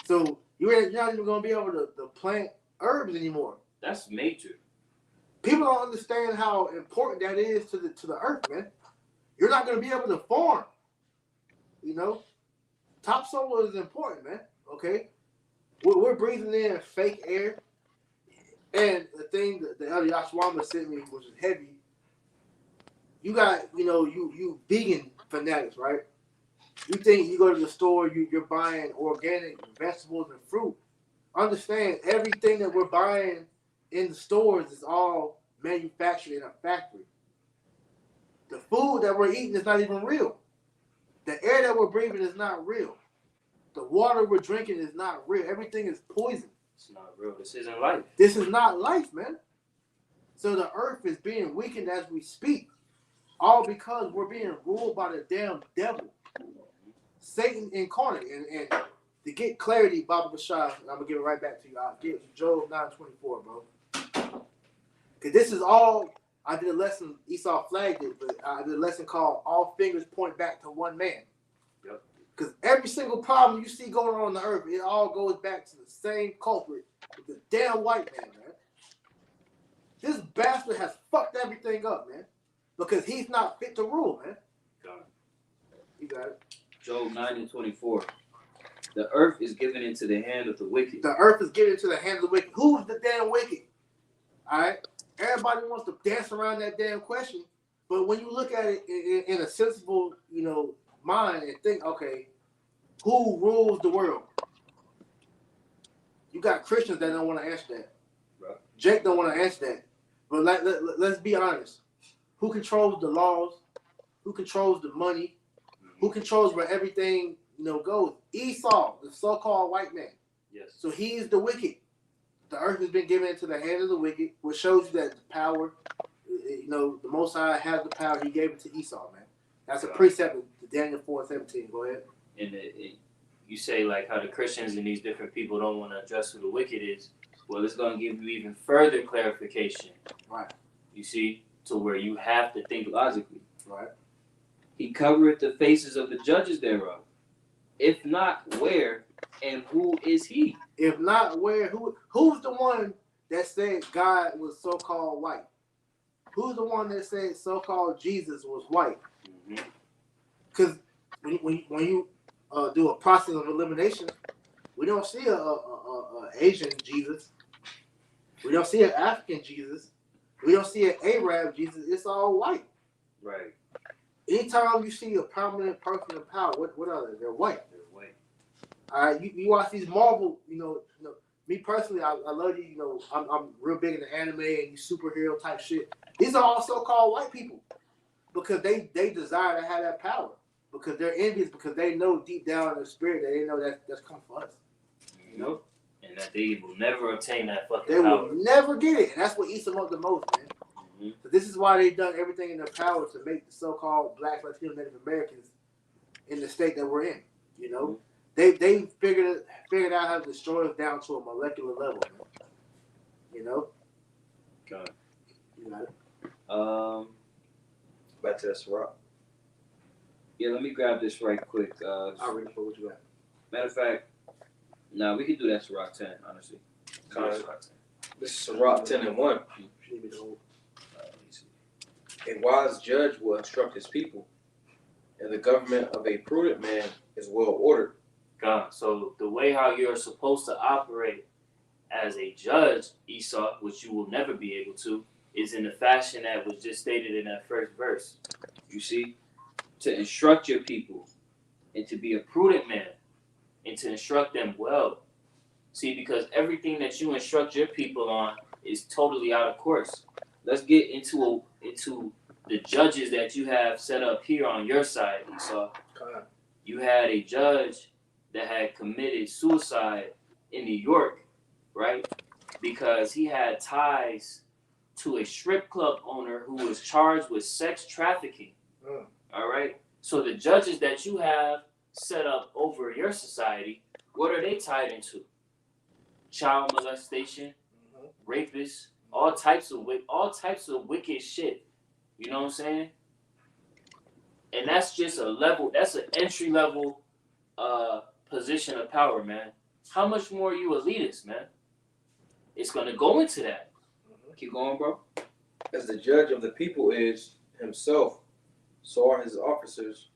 So you're not even going to be able to plant herbs anymore. That's major. People don't understand how important that is to the earth, man. You're not going to be able to farm. Topsoil is important, man. Okay, we're breathing in fake air, and the thing that the Elder Yashwama sent me, which is heavy. You got you vegan fanatics, right? You think you go to the store, you're buying organic vegetables and fruit. Understand, everything that we're buying in the stores is all manufactured in a factory. The food that we're eating is not even real. The air that we're breathing is not real. The water we're drinking is not real. Everything is poison. It's not real. This isn't life. This is not life, man. So the earth is being weakened as we speak. All because we're being ruled by the damn devil. Satan incarnate. And to get clarity, Baba Bashar, I'm going to give it right back to you. I'll give it to Job 9:24, bro. Because this is all, I did a lesson, Esau flagged it, but I did a lesson called All Fingers Point Back to One Man. Yep. Because every single problem you see going on the earth, it all goes back to the same culprit, the damn white man, man. This bastard has fucked everything up, man. Because he's not fit to rule, man. You got it. Job 9:24. The earth is given into the hand of the wicked. The earth is given into the hand of the wicked. Who's the damn wicked? All right? Everybody wants to dance around that damn question. But when you look at it in a sensible, mind and think, okay, who rules the world? You got Christians that don't want to answer that. Right. Jake don't want to answer that. But let's be honest. Who controls the laws? Who controls the money? Who controls where everything goes? Esau, the so-called white man. Yes. So he is the wicked. The earth has been given into the hand of the wicked, which shows you that the power, the Most High has the power. He gave it to Esau, man. That's a precept of Daniel 4:17. Go ahead. And you say like how the Christians and these different people don't want to address who the wicked is. Well, it's going to give you even further clarification. Right. You see, to where you have to think logically. Right. He covereth the faces of the judges thereof. If not, where and who is he? If not, where? Who's the one that said God was so-called white? Who's the one that said so-called Jesus was white? Because when you do a process of elimination, we don't see a Asian Jesus. We don't see an African Jesus. We don't see an Arab Jesus. It's all white. Right. Anytime you see a prominent person in power, what are they? They're white. They're white. All right, you watch these Marvel, me personally, I love you, I'm real big into anime and superhero type shit. These are all so-called white people because they desire to have that power because they're envious because they know deep down in their spirit that they know that's coming for us. And that they will never obtain that fucking They power. will never get it, and that's what eats them up the most, man. So this is why they've done everything in their power to make the so-called Black, Latino, Native Americans in the state that we're in. They figured out how to destroy us down to a molecular level, man. God. You got it. Back to that Sirach. Yeah, let me grab this right quick. I'll read it for what you got. Matter of fact, we can do that Sirach 10, honestly. This is Sirach 10:1. Leave it hold. A wise judge will instruct his people, and the government of a prudent man is well ordered. God. So the way how you're supposed to operate as a judge, Esau, which you will never be able to, is in the fashion that was just stated in that first verse. You see? To instruct your people and to be a prudent man and to instruct them well. See, because everything that you instruct your people on is totally out of course. Let's get into the judges that you have set up here on your side, Esau. You had a judge that had committed suicide in New York, right? Because he had ties to a strip club owner who was charged with sex trafficking. All right? So the judges that you have set up over your society, what are they tied into? Child molestation, rapists, all types of wicked shit. You know what I'm saying? And that's just that's an entry level position of power, man. How much more are you elitist, man? It's gonna go into that. Keep going, bro. As the judge of the people is himself, so are his officers.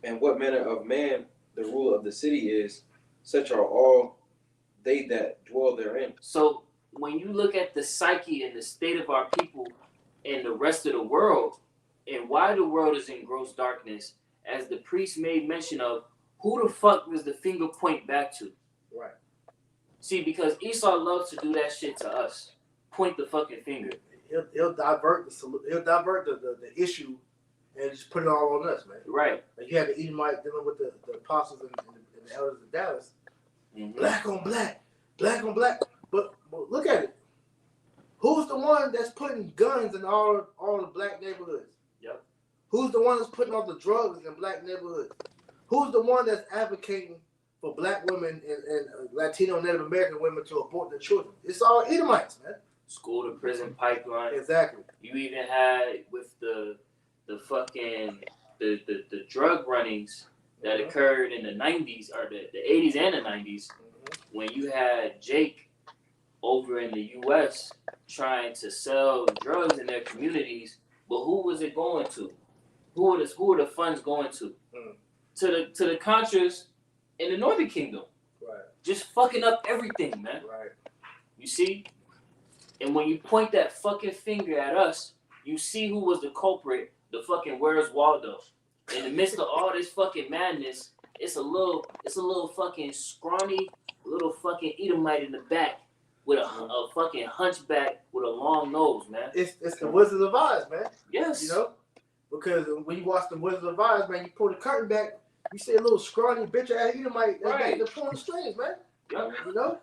And what manner of man the ruler of the city is, such are all they that dwell therein. So when you look at the psyche and the state of our people and the rest of the world, and why the world is in gross darkness, as the priest made mention of, who the fuck does the finger point back to? Right. See, because Esau loves to do that shit to us. Point the fucking finger. He'll divert the issue and just put it all on us, man. Right. Like you had the Edomite dealing with the apostles and the elders of Dallas. Black on black, black on black. But look at it. Who's the one that's putting guns in all the black neighborhoods? Yep. Who's the one that's putting all the drugs in black neighborhoods? Who's the one that's advocating for black women and Latino Native American women to abort their children? It's all Edomites, man. School to prison pipeline. Exactly. You even had with the fucking the drug runnings that occurred in the 90s, or the 80s and the 90s, when you had Jake over in the U.S. trying to sell drugs in their communities, but who was it going to? Who are the funds going to? To the Contras in the Northern Kingdom. Right. Just fucking up everything, man. Right. You see? And when you point that fucking finger at us, you see who was the culprit, the fucking Where's Waldo. In the midst of all this fucking madness, it's a little fucking scrawny, little fucking Edomite in the back with a fucking hunchback with a long nose, man. It's the Wizard of Oz, man. Yes. You know? Because when you watch the Wizard of Oz, man, you pull the curtain back, you see a little scrawny bitch ass Edomite that's back there pulling the strings, man. Yep. You know?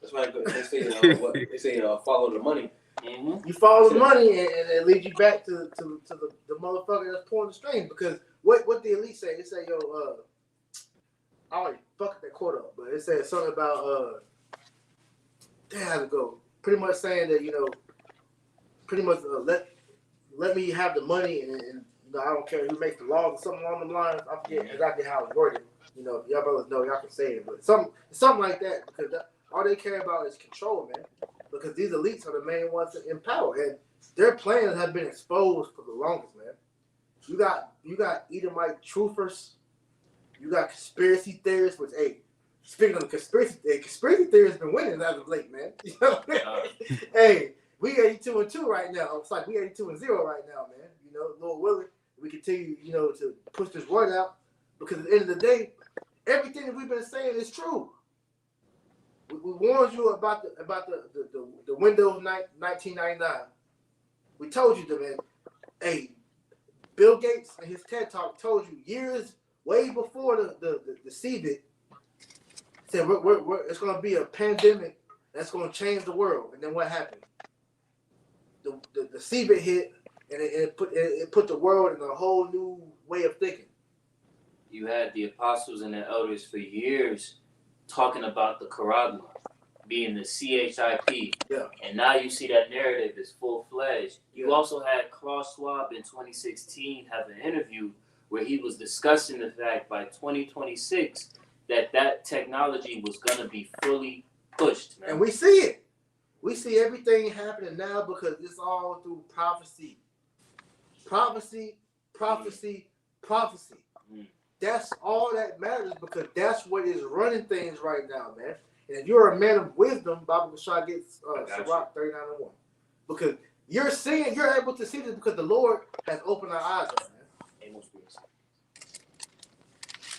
That's why they say they say follow the money. Mm-hmm. You follow the money and it leads you back to the motherfucker that's pulling the strings. Because what the elite say, they say, yo, I already fucked that quote up, but it said something about damn, how to go. Pretty much saying that, you know, pretty much let me have the money and you know, I don't care who makes the laws or something along the lines. I forget exactly how it's worded. You know, y'all brothers know, y'all can say it, but something like that, because all they care about is control, man. Because these elites are the main ones in power, and their plans have been exposed for the longest, man. You got Edomite truthers, you got conspiracy theorists, which, hey, speaking of the conspiracy theories been winning as of late, man. You know? Hey, we 82-2 right now. It's like we 82-0 right now, man. You know, Lord willing, we continue, you know, to push this word out, because at the end of the day, everything that we've been saying is true. We warned you about the Windows 1999. We told you that, man. Hey, Bill Gates in his TED Talk told you years way before the CVID said it's going to be a pandemic that's going to change the world. And then what happened? The CVID hit, and it put the world in a whole new way of thinking. You had the apostles and the elders for years talking about the Charagma being the CHIP. Yeah. And now you see that narrative is full-fledged. You also had Klaus Schwab in 2016 have an interview where he was discussing the fact by 2026 that technology was going to be fully pushed, man. And we see it. We see everything happening now because it's all through prophecy. Prophecy. That's all that matters, because that's what is running things right now, man. And if you're a man of wisdom, Bible Bashar gets Sirach 39:1. Because you're able to see this because the Lord has opened our eyes up, man.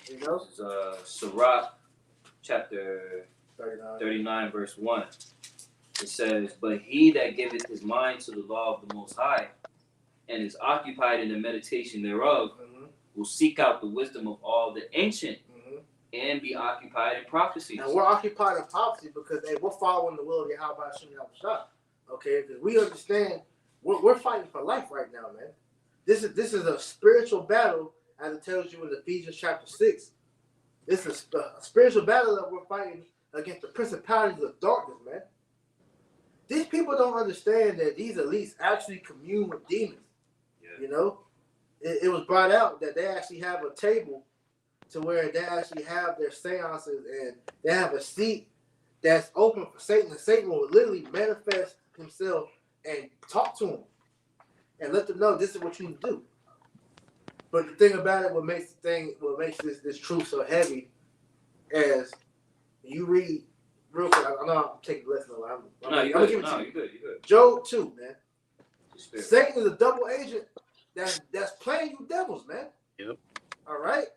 You know? This is Sirach chapter 39 verse 1. It says, "But he that giveth his mind to the law of the Most High, and is occupied in the meditation thereof, will seek out the wisdom of all the ancient, and be occupied in prophecies." And we're occupied in prophecy because we're following the will of Yahweh Hashem Yahushua. Okay, because we understand we're fighting for life right now, man. This is a spiritual battle, as it tells you in Ephesians chapter 6. This is a spiritual battle that we're fighting against the principalities of darkness, man. These people don't understand that these elites actually commune with demons. Yeah. You know, it was brought out that they actually have a table to where they actually have their seances, and they have a seat that's open for Satan, and Satan will literally manifest himself and talk to them and let them know this is what you need to do. But the thing about it, what makes this truth so heavy, as you read real quick. I know I'm taking the lesson. I'm gonna give it to you. You're good. Job 2, man. Satan is a double agent that's playing you devils, man. Yep. All right.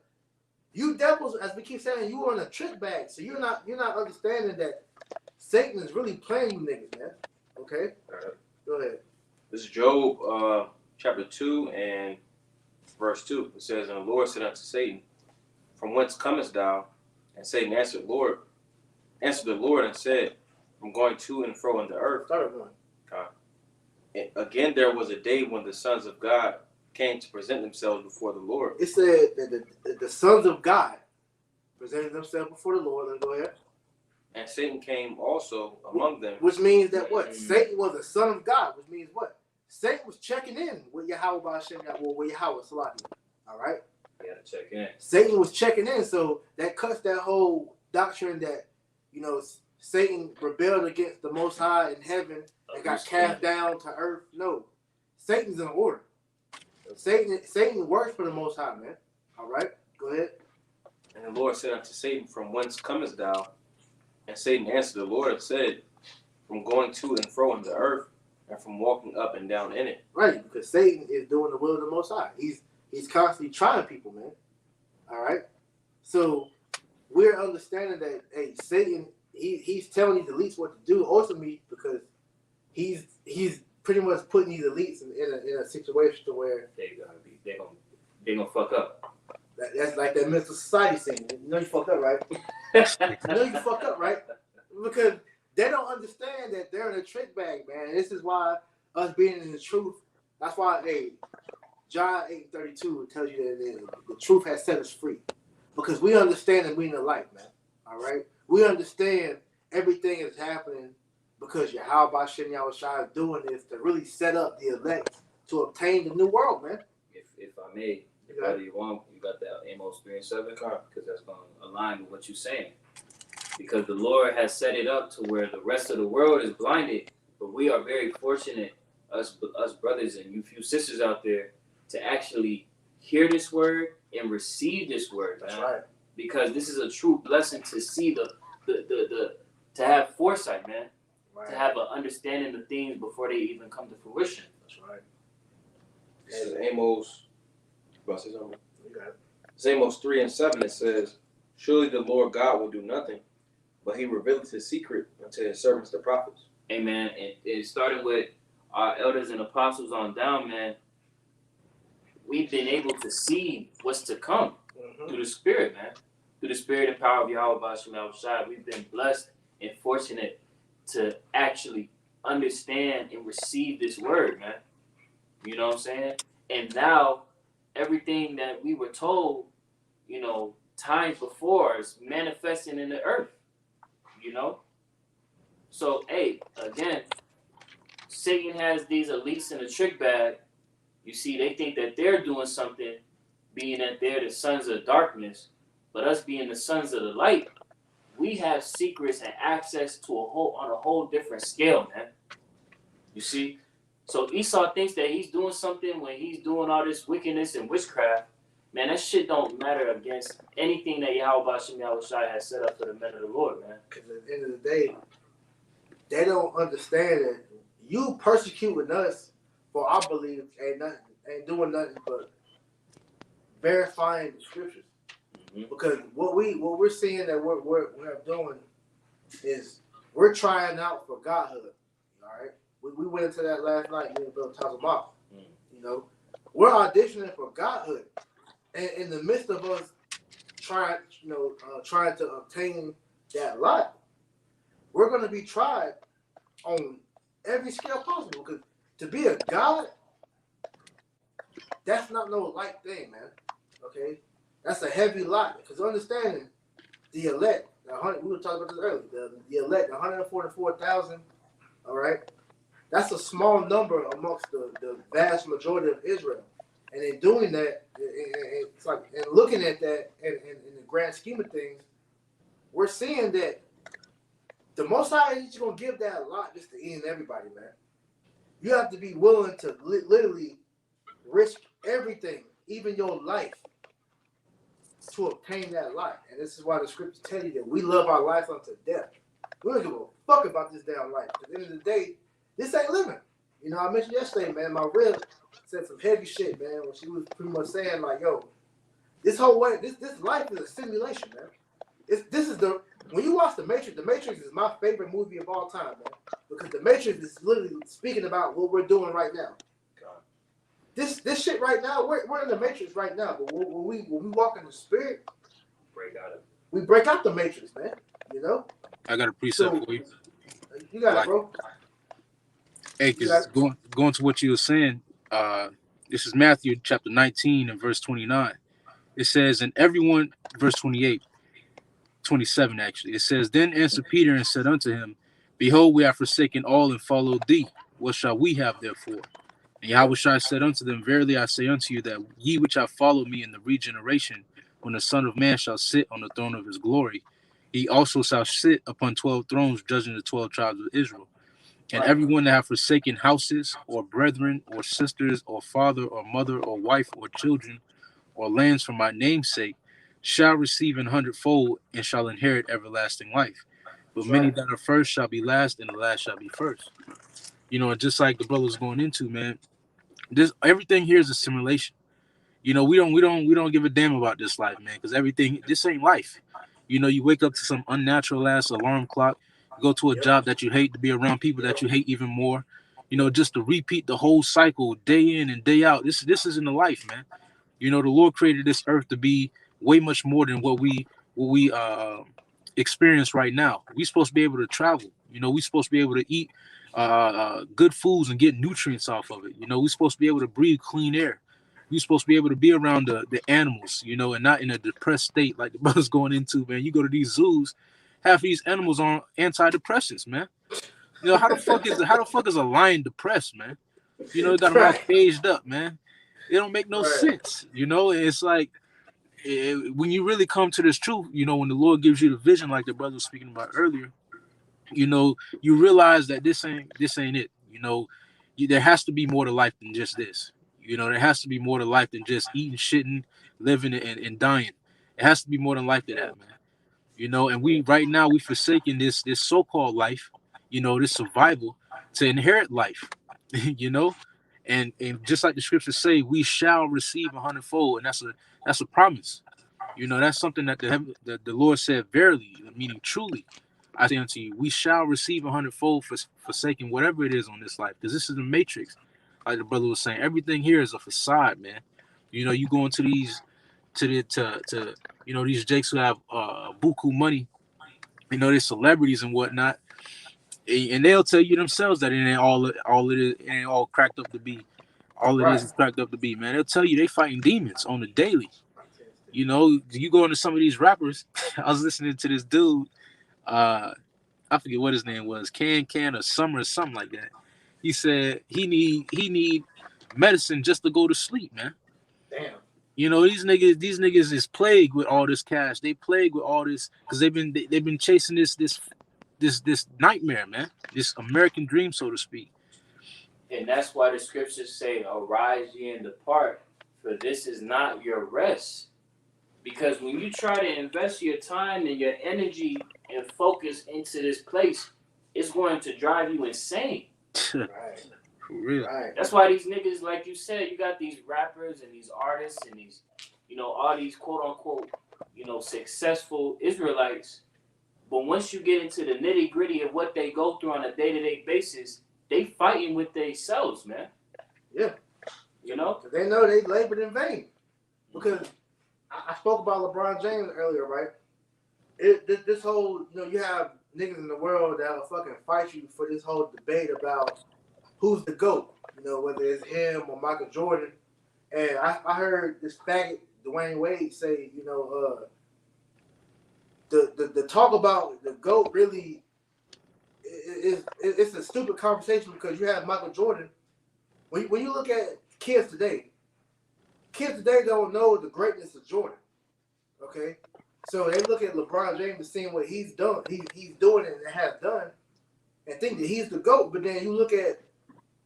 You devils, as we keep saying, you are in a trick bag. So you're not understanding that Satan is really playing you niggas, man. Okay? All right. Go ahead. This is Job chapter 2 and verse 2. It says, "And the Lord said unto Satan, From whence comest thou? And Satan answered the Lord and said, From going to and fro in the earth." Start one. And again, there was a day when the sons of God came to present themselves before the Lord. It said that the sons of God presented themselves before the Lord. Let's go ahead. And Satan came also among them. Which means that what? Satan was a son of God, which means what? Satan was checking in with Yahweh Ba'ashem Yahweh, with Yahweh Salaki. All right? He had to check in. Satan was checking in, so that cuts that whole doctrine that, you know, Satan rebelled against the Most High in heaven and got cast down to earth. No, Satan's in order. Satan works for the Most High, man. All right, go ahead. And the Lord said unto Satan, From whence comest thou? And Satan answered the Lord and said, From going to and fro in the earth, and from walking up and down in it. Right, because Satan is doing the will of the Most High. He's constantly trying people, man. All right, so we're understanding that, hey, Satan, he's telling these elites what to do ultimately because he's pretty much putting these elites in a situation to where they're gonna fuck up. That's like that mental society thing. You know you fucked up, right? You know you fucked up, right? Because they don't understand that they're in a trick bag, man. This is why us being in the truth. That's why, hey, John 8:32 tells you that the truth has set us free, because we understand that we're in the light, man. All right, we understand everything is happening because Yahweh Shem Yahushua is doing this to really set up the elect to obtain the new world, man. If I may, if you want, you got that Amos 3:7, because that's going to align with what you're saying. Because the Lord has set it up to where the rest of the world is blinded, but we are very fortunate, us brothers and you few sisters out there, to actually hear this word and receive this word, man. That's right. Because this is a true blessing to see the to have foresight, man. Right. To have an understanding of things before they even come to fruition. That's right. And Amos, you about to say something? You got it. It's Amos 3:7. It says, Surely the Lord God will do nothing, but he revealeth his secret unto his servants the prophets. Amen. And starting with our elders and apostles on down, man, we've been able to see what's to come through the Spirit, man. Through the Spirit and power of Yahweh Shem Yahushua, we've been blessed and fortunate to actually understand and receive this word, man. You know what I'm saying? And now, everything that we were told, you know, times before is manifesting in the earth, you know? So, hey, again, Satan has these elites in a trick bag. You see, they think that they're doing something, being that they're the sons of darkness, but us being the sons of the light, we have secrets and access to on a whole different scale, man. You see? So Esau thinks that he's doing something when he's doing all this wickedness and witchcraft. Man, that shit don't matter against anything that Yahweh Shem Yahushua has set up for the men of the Lord, man. Because at the end of the day, they don't understand that you persecuting us for our beliefs ain't doing nothing but verifying the scriptures. Mm-hmm. Because what we're seeing that we're doing is we're trying out for godhood. All right, we went into that last night. Me and Bill talked about. You know, we're auditioning for godhood, and in the midst of us trying to obtain that life, we're going to be tried on every scale possible. Because to be a god, that's not no light thing, man. Okay. That's a heavy lot, because understanding the elect, we were talking about this earlier, the elect, 144,000, all right? That's a small number amongst the vast majority of Israel. And in doing that, it's like, and looking at that in the grand scheme of things, we're seeing that the Most High is going to give that lot just to any and everybody, man. You have to be willing to literally risk everything, even your life, to obtain that life. And this is why the scriptures tell you that we love our life unto death. We don't give a fuck about this damn life. At the end of the day, this ain't living. You know, I mentioned yesterday, man, my rib said some heavy shit, man, when she was pretty much saying, like, yo, this whole way, this life is a simulation, man. When you watch The Matrix is my favorite movie of all time, man. Because The Matrix is literally speaking about what we're doing right now. This shit right now, we're in the Matrix right now, but when we walk in the Spirit, we break out the Matrix, man. You know. I got a precept for you. You got it, bro. Hey, because going to what you were saying, this is Matthew chapter 19 and verse 29. It says, and everyone, verse 27 actually. It says, then answered Peter and said unto him, behold, we have forsaken all and followed thee. What shall we have therefore? And Yahushua said unto them, Verily I say unto you, that ye which have followed me in the regeneration, when the Son of Man shall sit on the throne of his glory, he also shall sit upon 12 thrones, judging the 12 tribes of Israel. And Right. everyone that have forsaken houses, or brethren, or sisters, or father, or mother, or wife, or children, or lands for my name's sake, shall receive an hundredfold, and shall inherit everlasting life. But That's many right. that are first shall be last, and the last shall be first. You know, and just like the brother's going into, man, this everything here is a simulation. You know, we don't give a damn about this life, man, because this ain't life. You know, you wake up to some unnatural ass alarm clock, go to a Yep. job that you hate, to be around people that you hate even more. You know, just to repeat the whole cycle day in and day out. This isn't a life, man. You know, the Lord created this earth to be way much more than what we experience right now. We're supposed to be able to travel. You know, we're supposed to be able to eat good foods and get nutrients off of it. You know, we're supposed to be able to breathe clean air. We're supposed to be able to be around the animals, you know, and not in a depressed state like the brother's going into, man. You go to these zoos, half these animals on antidepressants, man. You know, how the fuck is a lion depressed, man? You know, they got them all Right. caged up, man. It don't make no Right. sense. You know, it's like when you really come to this truth, you know, when the Lord gives you the vision, like the brother was speaking about earlier, you know, you realize that this ain't it. You know, there has to be more to life than just this. You know, there has to be more to life than just eating, shitting, living, and dying. It has to be more than life to that, man. You know, and we right now we forsaking this so-called life, you know, this survival to inherit life. You know, and just like the scriptures say, we shall receive a hundredfold, and that's a promise. You know, that's something that the Lord said, verily, meaning truly, I say unto you, we shall receive a hundredfold for forsaking whatever it is on this life, because this is the matrix. Like the brother was saying, everything here is a facade, man. You know, you go into these to you know, these jakes who have buku money, you know, they're celebrities and whatnot, and they'll tell you themselves that it ain't all it ain't all cracked up to be. All it Right. is cracked up to be, man. They'll tell you they fighting demons on the daily. You know, you go into some of these rappers. I was listening to this dude. I forget what his name was, Can or Summer or something like that. He said he need medicine just to go to sleep, man. Damn. You know, these niggas is plagued with all this cash. They plagued with all this because they've been chasing this nightmare, man. This American dream, so to speak. And that's why the scriptures say, arise ye and depart, for this is not your rest. Because when you try to invest your time and your energy and focus into this place, it's going to drive you insane. For Right. real. Right. That's why these niggas, like you said, you got these rappers and these artists and these, you know, all these quote unquote, you know, successful Israelites. But once you get into the nitty gritty of what they go through on a day to day basis, they fighting with themselves, man. Yeah. You know? Because they know they labored in vain. Because I spoke about LeBron James earlier, right? This whole, you know, you have niggas in the world that'll fucking fight you for this whole debate about who's the GOAT, you know, whether it's him or Michael Jordan. And I heard this faggot, Dwayne Wade, say, you know, the talk about the GOAT really it's a stupid conversation because you have Michael Jordan. When you look at kids today don't know the greatness of Jordan. Okay? So they look at LeBron James and seeing what he's done, he's doing it and has done, and think that he's the GOAT. But then you look at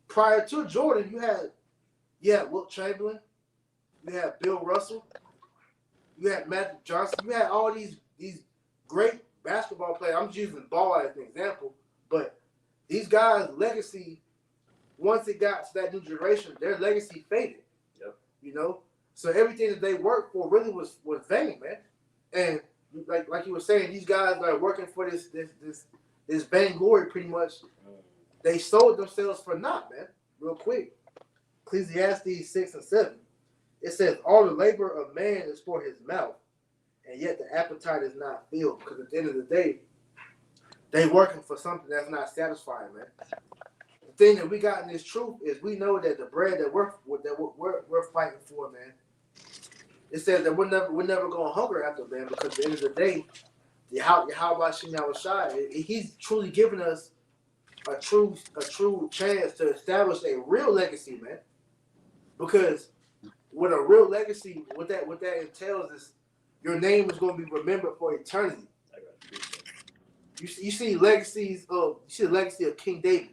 prior to Jordan, you had Wilt Chamberlain, you had Bill Russell, you had Magic Johnson, you had all these great basketball players. I'm just using ball as an example, but these guys' legacy, once it got to that new generation, their legacy faded. Yep. You know? So everything that they worked for really was vain, man. And like you were saying, these guys are working for this vainglory pretty much. They sold themselves for naught, man. Real quick. Ecclesiastes 6 and 7. It says, all the labor of man is for his mouth, and yet the appetite is not filled. Because at the end of the day, they working for something that's not satisfying, man. The thing that we got in this truth is we know that the bread that we're fighting for, man. It says that we're never gonna hunger after, man, because at the end of the day, Yahweh Shem Yahushai, he's truly given us a true chance to establish a real legacy, man. Because with a real legacy, what that entails is your name is going to be remembered for eternity. You see the legacy of King David,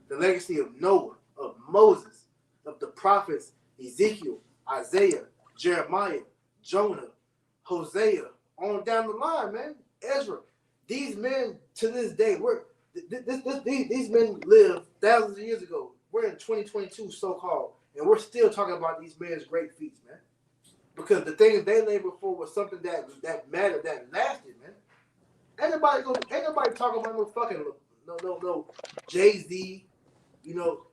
the legacy of Noah, of Moses, of the prophets Ezekiel, Isaiah, Jeremiah, Jonah, Hosea, on down the line, man. Ezra. These men to this day, these men lived thousands of years ago. We're in 2022, so-called, and we're still talking about these men's great feats, man. Because the things they labored for was something that mattered, that lasted, man. Ain't nobody talking about no fucking no Jay-Z, you know,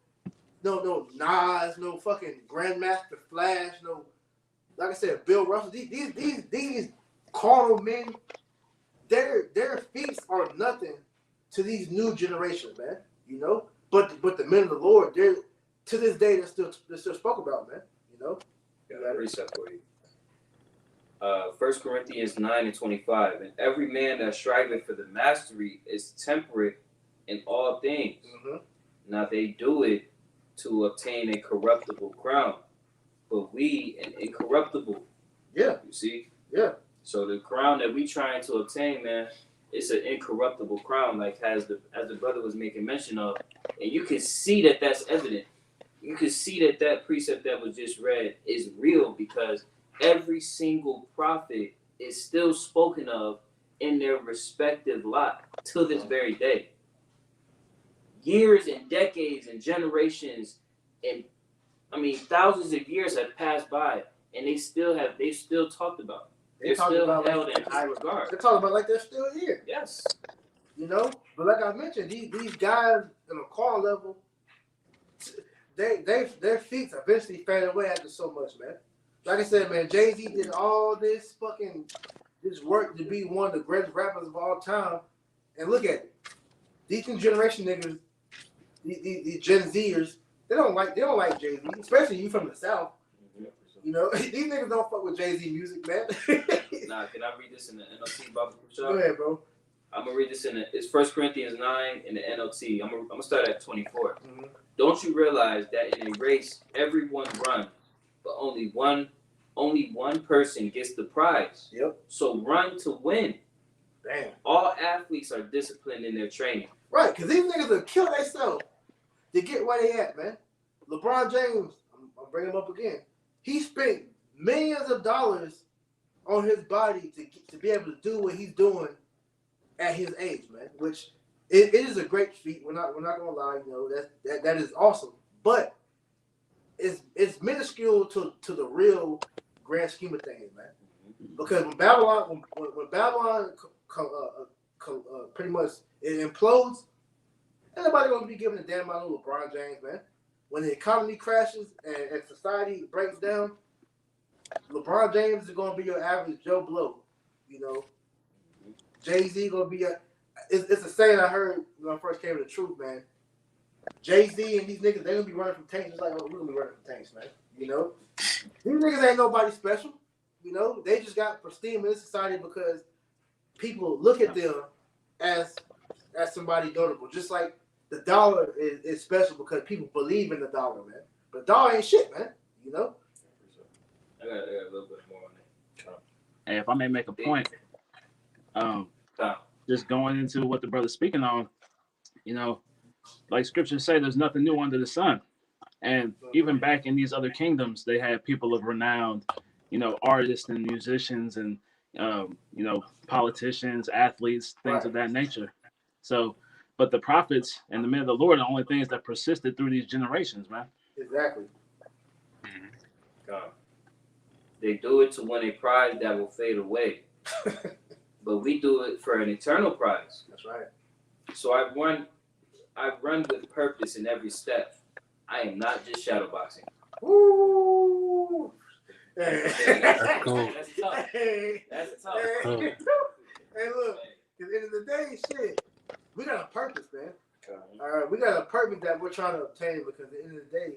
no Nas, no fucking Grandmaster Flash, no, like I said, Bill Russell. These carnal men, their feats are nothing to these new generations, man. You know, but the men of the Lord, they're to this day they're still spoke about, man. You know. Got a precept for you. 1 Corinthians 9:25, and every man that striveth for the mastery is temperate in all things. Mm-hmm. Now they do it to obtain a corruptible crown, but we an incorruptible. Yeah. You see? Yeah. So the crown that we trying to obtain, man, it's an incorruptible crown, like as the brother was making mention of, and you can see that that's evident. You can see that precept that was just read is real because every single prophet is still spoken of in their respective lot to this very day. Years and decades and generations and thousands of years have passed by and they still talked about it. They're still held in high regard. They're talking about like they're still here. Yes. You know? But like I mentioned, these guys on a car level, their feet eventually fade away after so much, man. Like I said, man, Jay-Z did all this work to be one of the greatest rappers of all time. And look at it. These new generation niggas, these Gen Zers, they don't like Jay-Z, especially you from the South. You know, these niggas don't fuck with Jay-Z music, man. Nah, can I read this in the NLT, Baba? Go ahead, bro. I'm gonna read this it's 1 Corinthians 9 in the NLT. I'm gonna start at 24. Mm-hmm. Don't you realize that in a race everyone runs, but only one person gets the prize? Yep. So run to win. Damn. All athletes are disciplined in their training. Right, because these niggas will kill themselves to get where they at, man. LeBron James, I'm bringing him up again. He spent millions of dollars on his body to be able to do what he's doing at his age, man. Which it is a great feat. We're not gonna lie, you know, that is awesome. But it's minuscule to the real grand scheme of things, man. Because when Babylon pretty much it implodes, ain't nobody gonna be giving a damn about LeBron James, man. When the economy crashes and society breaks down, LeBron James is gonna be your average Joe Blow, you know. Jay-Z gonna be it's a saying I heard when I first came to the truth, man. Jay-Z and these niggas, they gonna be running from tanks just like we're gonna be running from tanks, man. You know? These niggas ain't nobody special. You know, they just got prestige in this society because people look at them as somebody notable. Just like the dollar is special because people believe in the dollar, man. But dollar ain't shit, man. You know? I got a little bit more on that. And if I may make a point, just going into what the brother's speaking on, you know, like scriptures say, there's nothing new under the sun. And even back in these other kingdoms, they had people of renown, you know, artists and musicians and, you know, politicians, athletes, things of that nature. So, but the prophets and the men of the Lord are the only things that persisted through these generations, man. Exactly. They do it to win a prize that will fade away. But we do it for an eternal prize. That's right. So I run with purpose in every step. I am not just shadowboxing. Woo! That's cool. That's tough. That's tough. Hey, look, at the end of the day, shit, we got a purpose, man. All right, we got a purpose that we're trying to obtain because at the end of the day,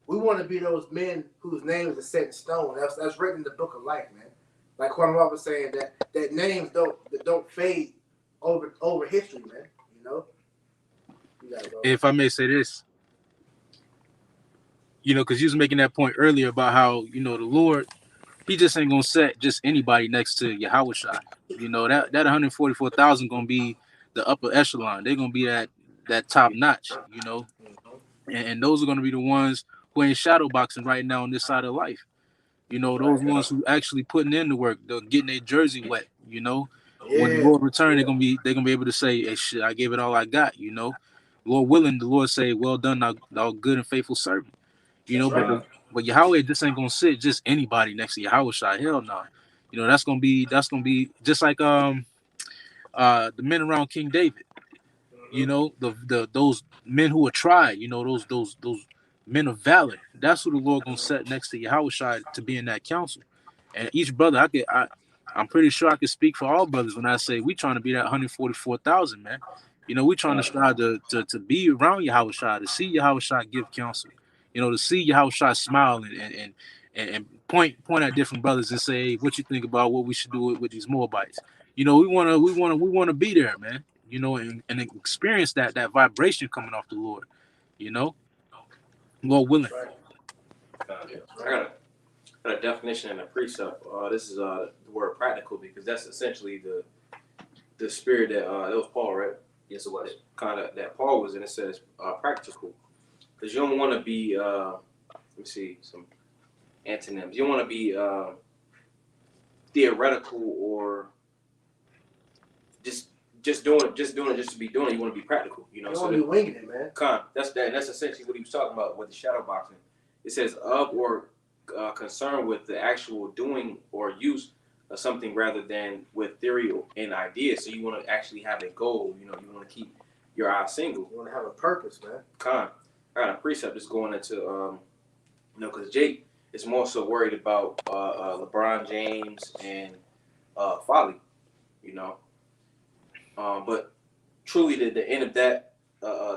we want to be those men whose names are set in stone. That's written in the book of life, man. Like Kwame was saying, that names don't fade over history, man. You know. Yeah, bro. If I may say this, because you was making that point earlier about how, the Lord, he just ain't gonna set just anybody next to Yahweh Shai. That 144,000 gonna be the upper echelon. They're gonna be that top notch, and those are gonna be the ones who ain't shadow boxing right now on this side of life. Those ones who actually putting in the work, they're getting their jersey wet. When the Yeah. Lord return, they're gonna be able to say, "Hey, shit, I gave it all I got." Lord willing, the Lord say, "Well done, thou good and faithful servant." That's But right. but Yahweh just ain't gonna sit just anybody next to Yahweh Shai. Hell no. That's gonna be just like the men around King David. Those men who are tried. Those men of valor. That's who the Lord gonna set next to Yahweh Shai to be in that council. And each brother, I'm pretty sure I can speak for all brothers when I say we trying to be that 144,000, man. We trying to strive to be around Yahweh Shai, to see Yahweh Shai give counsel. To see Yahweh Shai smile and point at different brothers and say, hey, what you think about what we should do with these Moabites? We wanna be there, man. And experience that vibration coming off the Lord. Lord willing. Right. I got a definition and a precept. This is the word practical, because that's essentially the spirit that was Paul, right? Yes, it was. Kind of that Paul was in. It says practical, because you don't want to be. Let me see some antonyms. You don't want to be theoretical or just doing it just to be doing it. You want to be practical. You So don't be winging it, man. that's that. And that's essentially what he was talking about with the shadow boxing. It says of or concerned with the actual doing or use of something rather than with theory and ideas. So you want to actually have a goal. You want to keep your eye single. You want to have a purpose, man. I got a precept that's going into because Jake is more so worried about LeBron James and folly. But truly the end of that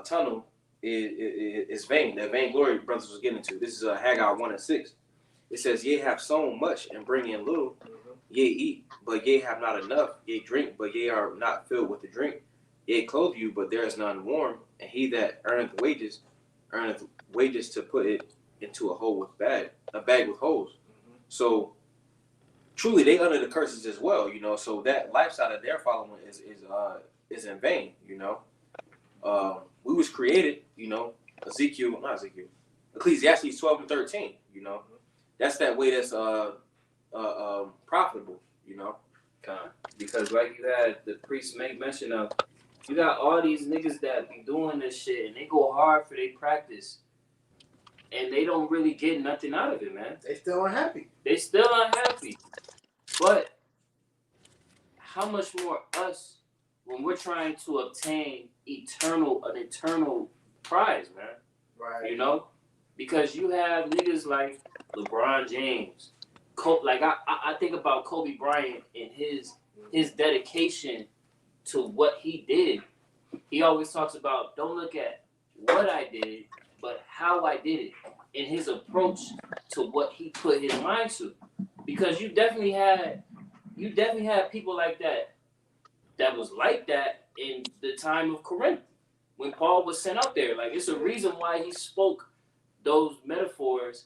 tunnel is vain. That vainglory brothers was getting into. This is Haggai 1:6. It says, "Ye have sown much and bring in little. Ye eat, but ye have not enough. Ye drink, but ye are not filled with the drink. Ye clothe you, but there is none warm. And he that earneth wages to put it into a bag with holes." So truly, they under the curses as well. So that lifestyle that they're following is in vain. We was created. Ecclesiastes 12:13. That's that way that's profitable. Because like you had the priest make mention of, you got all these niggas that be doing this shit and they go hard for their practice and they don't really get nothing out of it, man. They still unhappy. But how much more us when we're trying to obtain an eternal prize, man? Right. Because you have niggas like LeBron James, I think about Kobe Bryant and his dedication to what he did. He always talks about, don't look at what I did, but how I did it, and his approach to what he put his mind to. Because you definitely had people like that was like that in the time of Corinth when Paul was sent out there. Like, it's a reason why he spoke those metaphors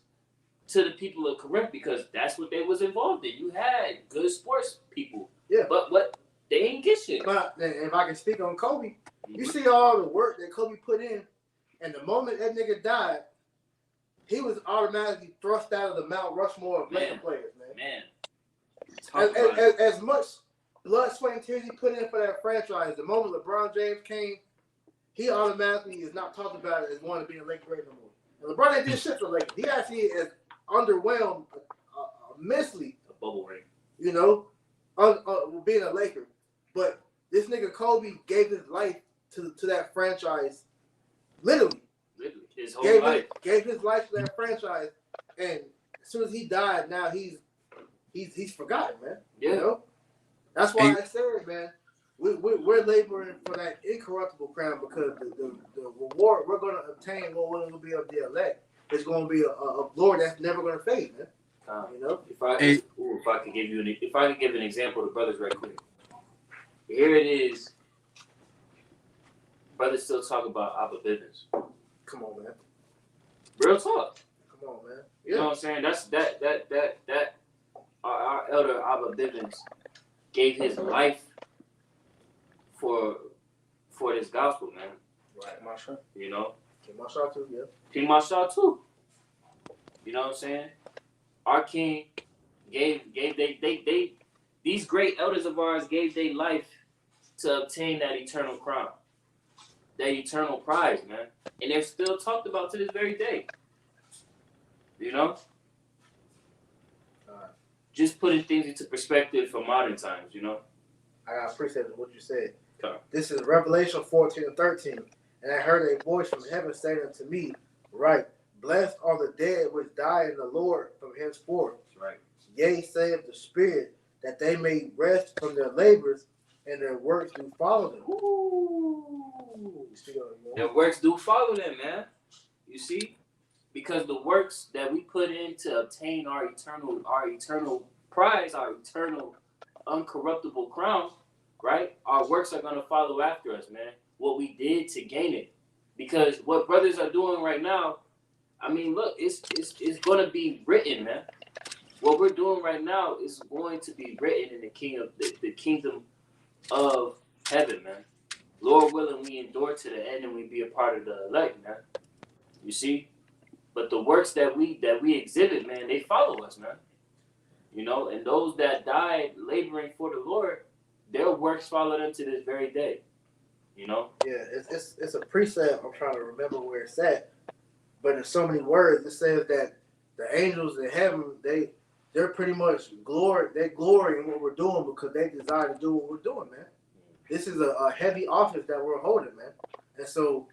to the people of Corinth, because that's what they was involved in. You had good sports people, but what they ain't get shit. But if I can speak on Kobe, you see all the work that Kobe put in, and the moment that nigga died, he was automatically thrust out of the Mount Rushmore of Laker players, man. As much blood, sweat, and tears he put in for that franchise, the moment LeBron James came, he automatically is not talked about as wanting to be a Laker great no more. And LeBron ain't did shit for Lakers. He actually is underwhelmed immensely. A bubble ring. Being a Laker. But this nigga Kobe gave his life to that franchise, literally. His whole life. Gave his life to that franchise, and as soon as he died, now he's forgotten, man. Yeah. That's why I said, man, we're laboring for that incorruptible crown, because the reward we're going to obtain, what we're going to be of the elect, is going to be a glory that's never going to fade, man. If I could give an example to brothers right quick. Here it is. brothers still talk about Abba Bivens. Come on, man. Real talk. Come on, man. You know what I'm saying? That's that our elder Abba Bivens gave his life for this gospel, man. Right, Masha. You know? King Masha too, yeah. King Mashal too. You know what I'm saying? Our king gave they these great elders of ours gave their life to obtain that eternal crown. That eternal prize, man. And they're still talked about to this very day. You know? Just putting things into perspective for modern times, you know? I appreciate what you said. Okay. This is Revelation 14:13. And I heard a voice from heaven saying unto me, right, blessed are the dead which die in the Lord from henceforth. That's right. Yea, saith the Spirit, that they may rest from their labors, and their works do follow them. Ooh. Speak on it, Their works do follow them, man. You see? Because the works that we put in to obtain our eternal prize, our eternal uncorruptible crown, right? Our works are gonna follow after us, man. What we did to gain it. Because what brothers are doing right now, I mean, look, it's gonna be written, man. What we're doing right now is going to be written in the kingdom of heaven, man. Lord willing, we endure to the end and we be a part of the elect, man. You see? But the works that we exhibit, man, they follow us, man. You know, and those that died laboring for the Lord, their works follow them to this very day. You know? Yeah, it's a precept. I'm trying to remember where it's at. But in so many words, it says that the angels in heaven, they're pretty much glory in what we're doing because they desire to do what we're doing, man. This is a heavy office that we're holding, man. And so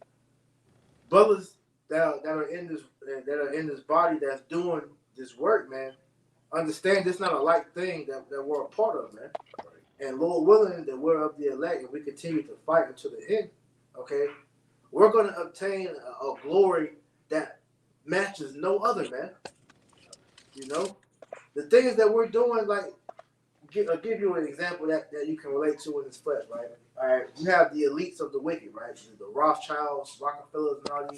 brothers that are in this body that's doing this work, man, understand this is not a light thing that we're a part of, man. And Lord willing that we're of the elect and we continue to fight until the end, okay, we're going to obtain a glory that matches no other, man. You know? The things that we're doing, like, I'll give you an example that you can relate to in this flesh, right? All right, you have the elites of the wicked, right? The Rothschilds, Rockefellers, and all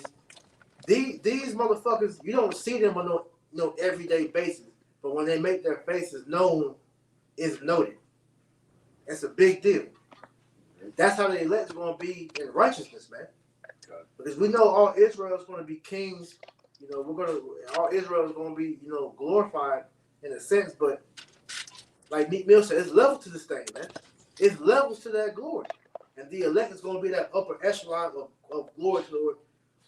these motherfuckers, you don't see them on no everyday basis, but when they make their faces known, it's noted. It's a big deal. That's how the elect's going to be in righteousness, man. Because we know all Israel is going to be kings. You know, all Israel is going to be, glorified in a sense. But like Meek Mill said, it's levels to this thing, man. It's levels to that glory, and the elect is going to be that upper echelon of glory to the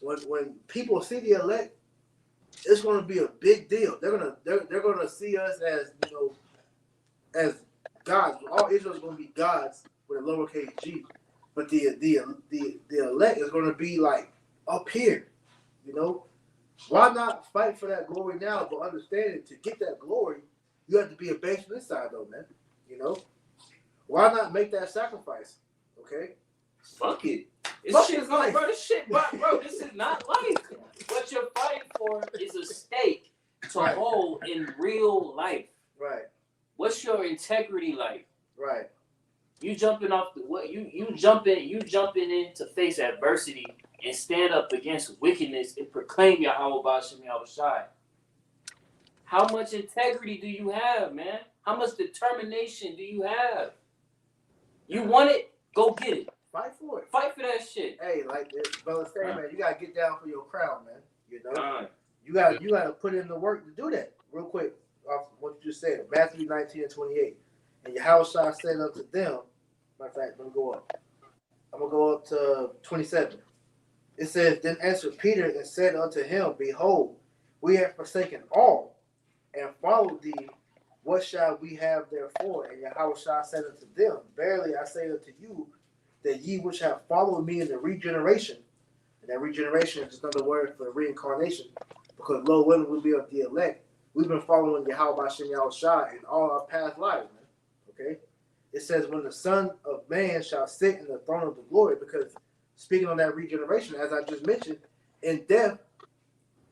Lord. When people see the elect, it's going to be a big deal. They're gonna see us as as gods. All Israel is going to be gods with a lowercase g, but the elect is going to be like up here. Why not fight for that glory now? But understanding to get that glory, you have to be a base from inside, though, man. Why not make that sacrifice? Okay. Fuck it. Fuck This his life. bro, this is not life. What you're fighting for is a stake to Right. hold in real life. Right. What's your integrity like? Right. You jumping off the what? You jumping in to face adversity and stand up against wickedness and proclaim Yahweh B'Shem Yahushai. How much integrity do you have, man? How much determination do you have? You want it? Go get it. Fight for it. Fight for that shit. Hey, like this brother said, man, you gotta get down for your crown, man. You gotta put in the work to do that. Real quick, off what you just said, Matthew 19:28. And Yahushua said unto them, matter of fact, let me go up. I'm gonna go up to 27. It says, then answered Peter and said unto him, behold, we have forsaken all and followed thee. What shall we have therefore? And Yahushua said unto them, verily I say unto you, that ye which have followed me in the regeneration, and that regeneration is just another word for reincarnation, because Lord willing will be of the elect. We've been following Yahweh B'Shem Yahushua in all our past lives, man. Okay? It says, when the Son of Man shall sit in the throne of the glory, because speaking on that regeneration, as I just mentioned, in death,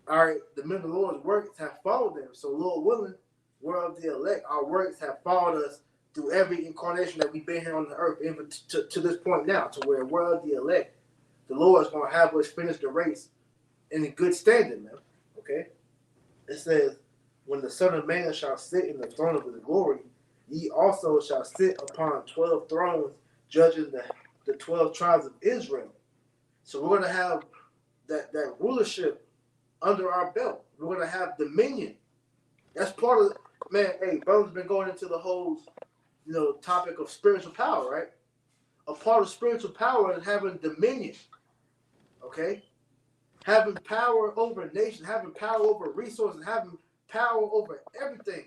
the men of the Lord's works have followed them. So Lord willing, we're of the elect. Our works have followed us through every incarnation that we've been here on the earth, even to this point now, to where we're of the elect. the Lord is going to have us finish the race in a good standing, man. Okay? It says, when the Son of Man shall sit in the throne of his glory, ye also shall sit upon 12 thrones, judging the 12 tribes of Israel. So we're going to have that rulership under our belt. We're going to have dominion. That's part of, man, hey, brother's been going into the whole, topic of spiritual power, right? A part of spiritual power is having dominion, okay? Having power over nations, having power over resources, having power over everything.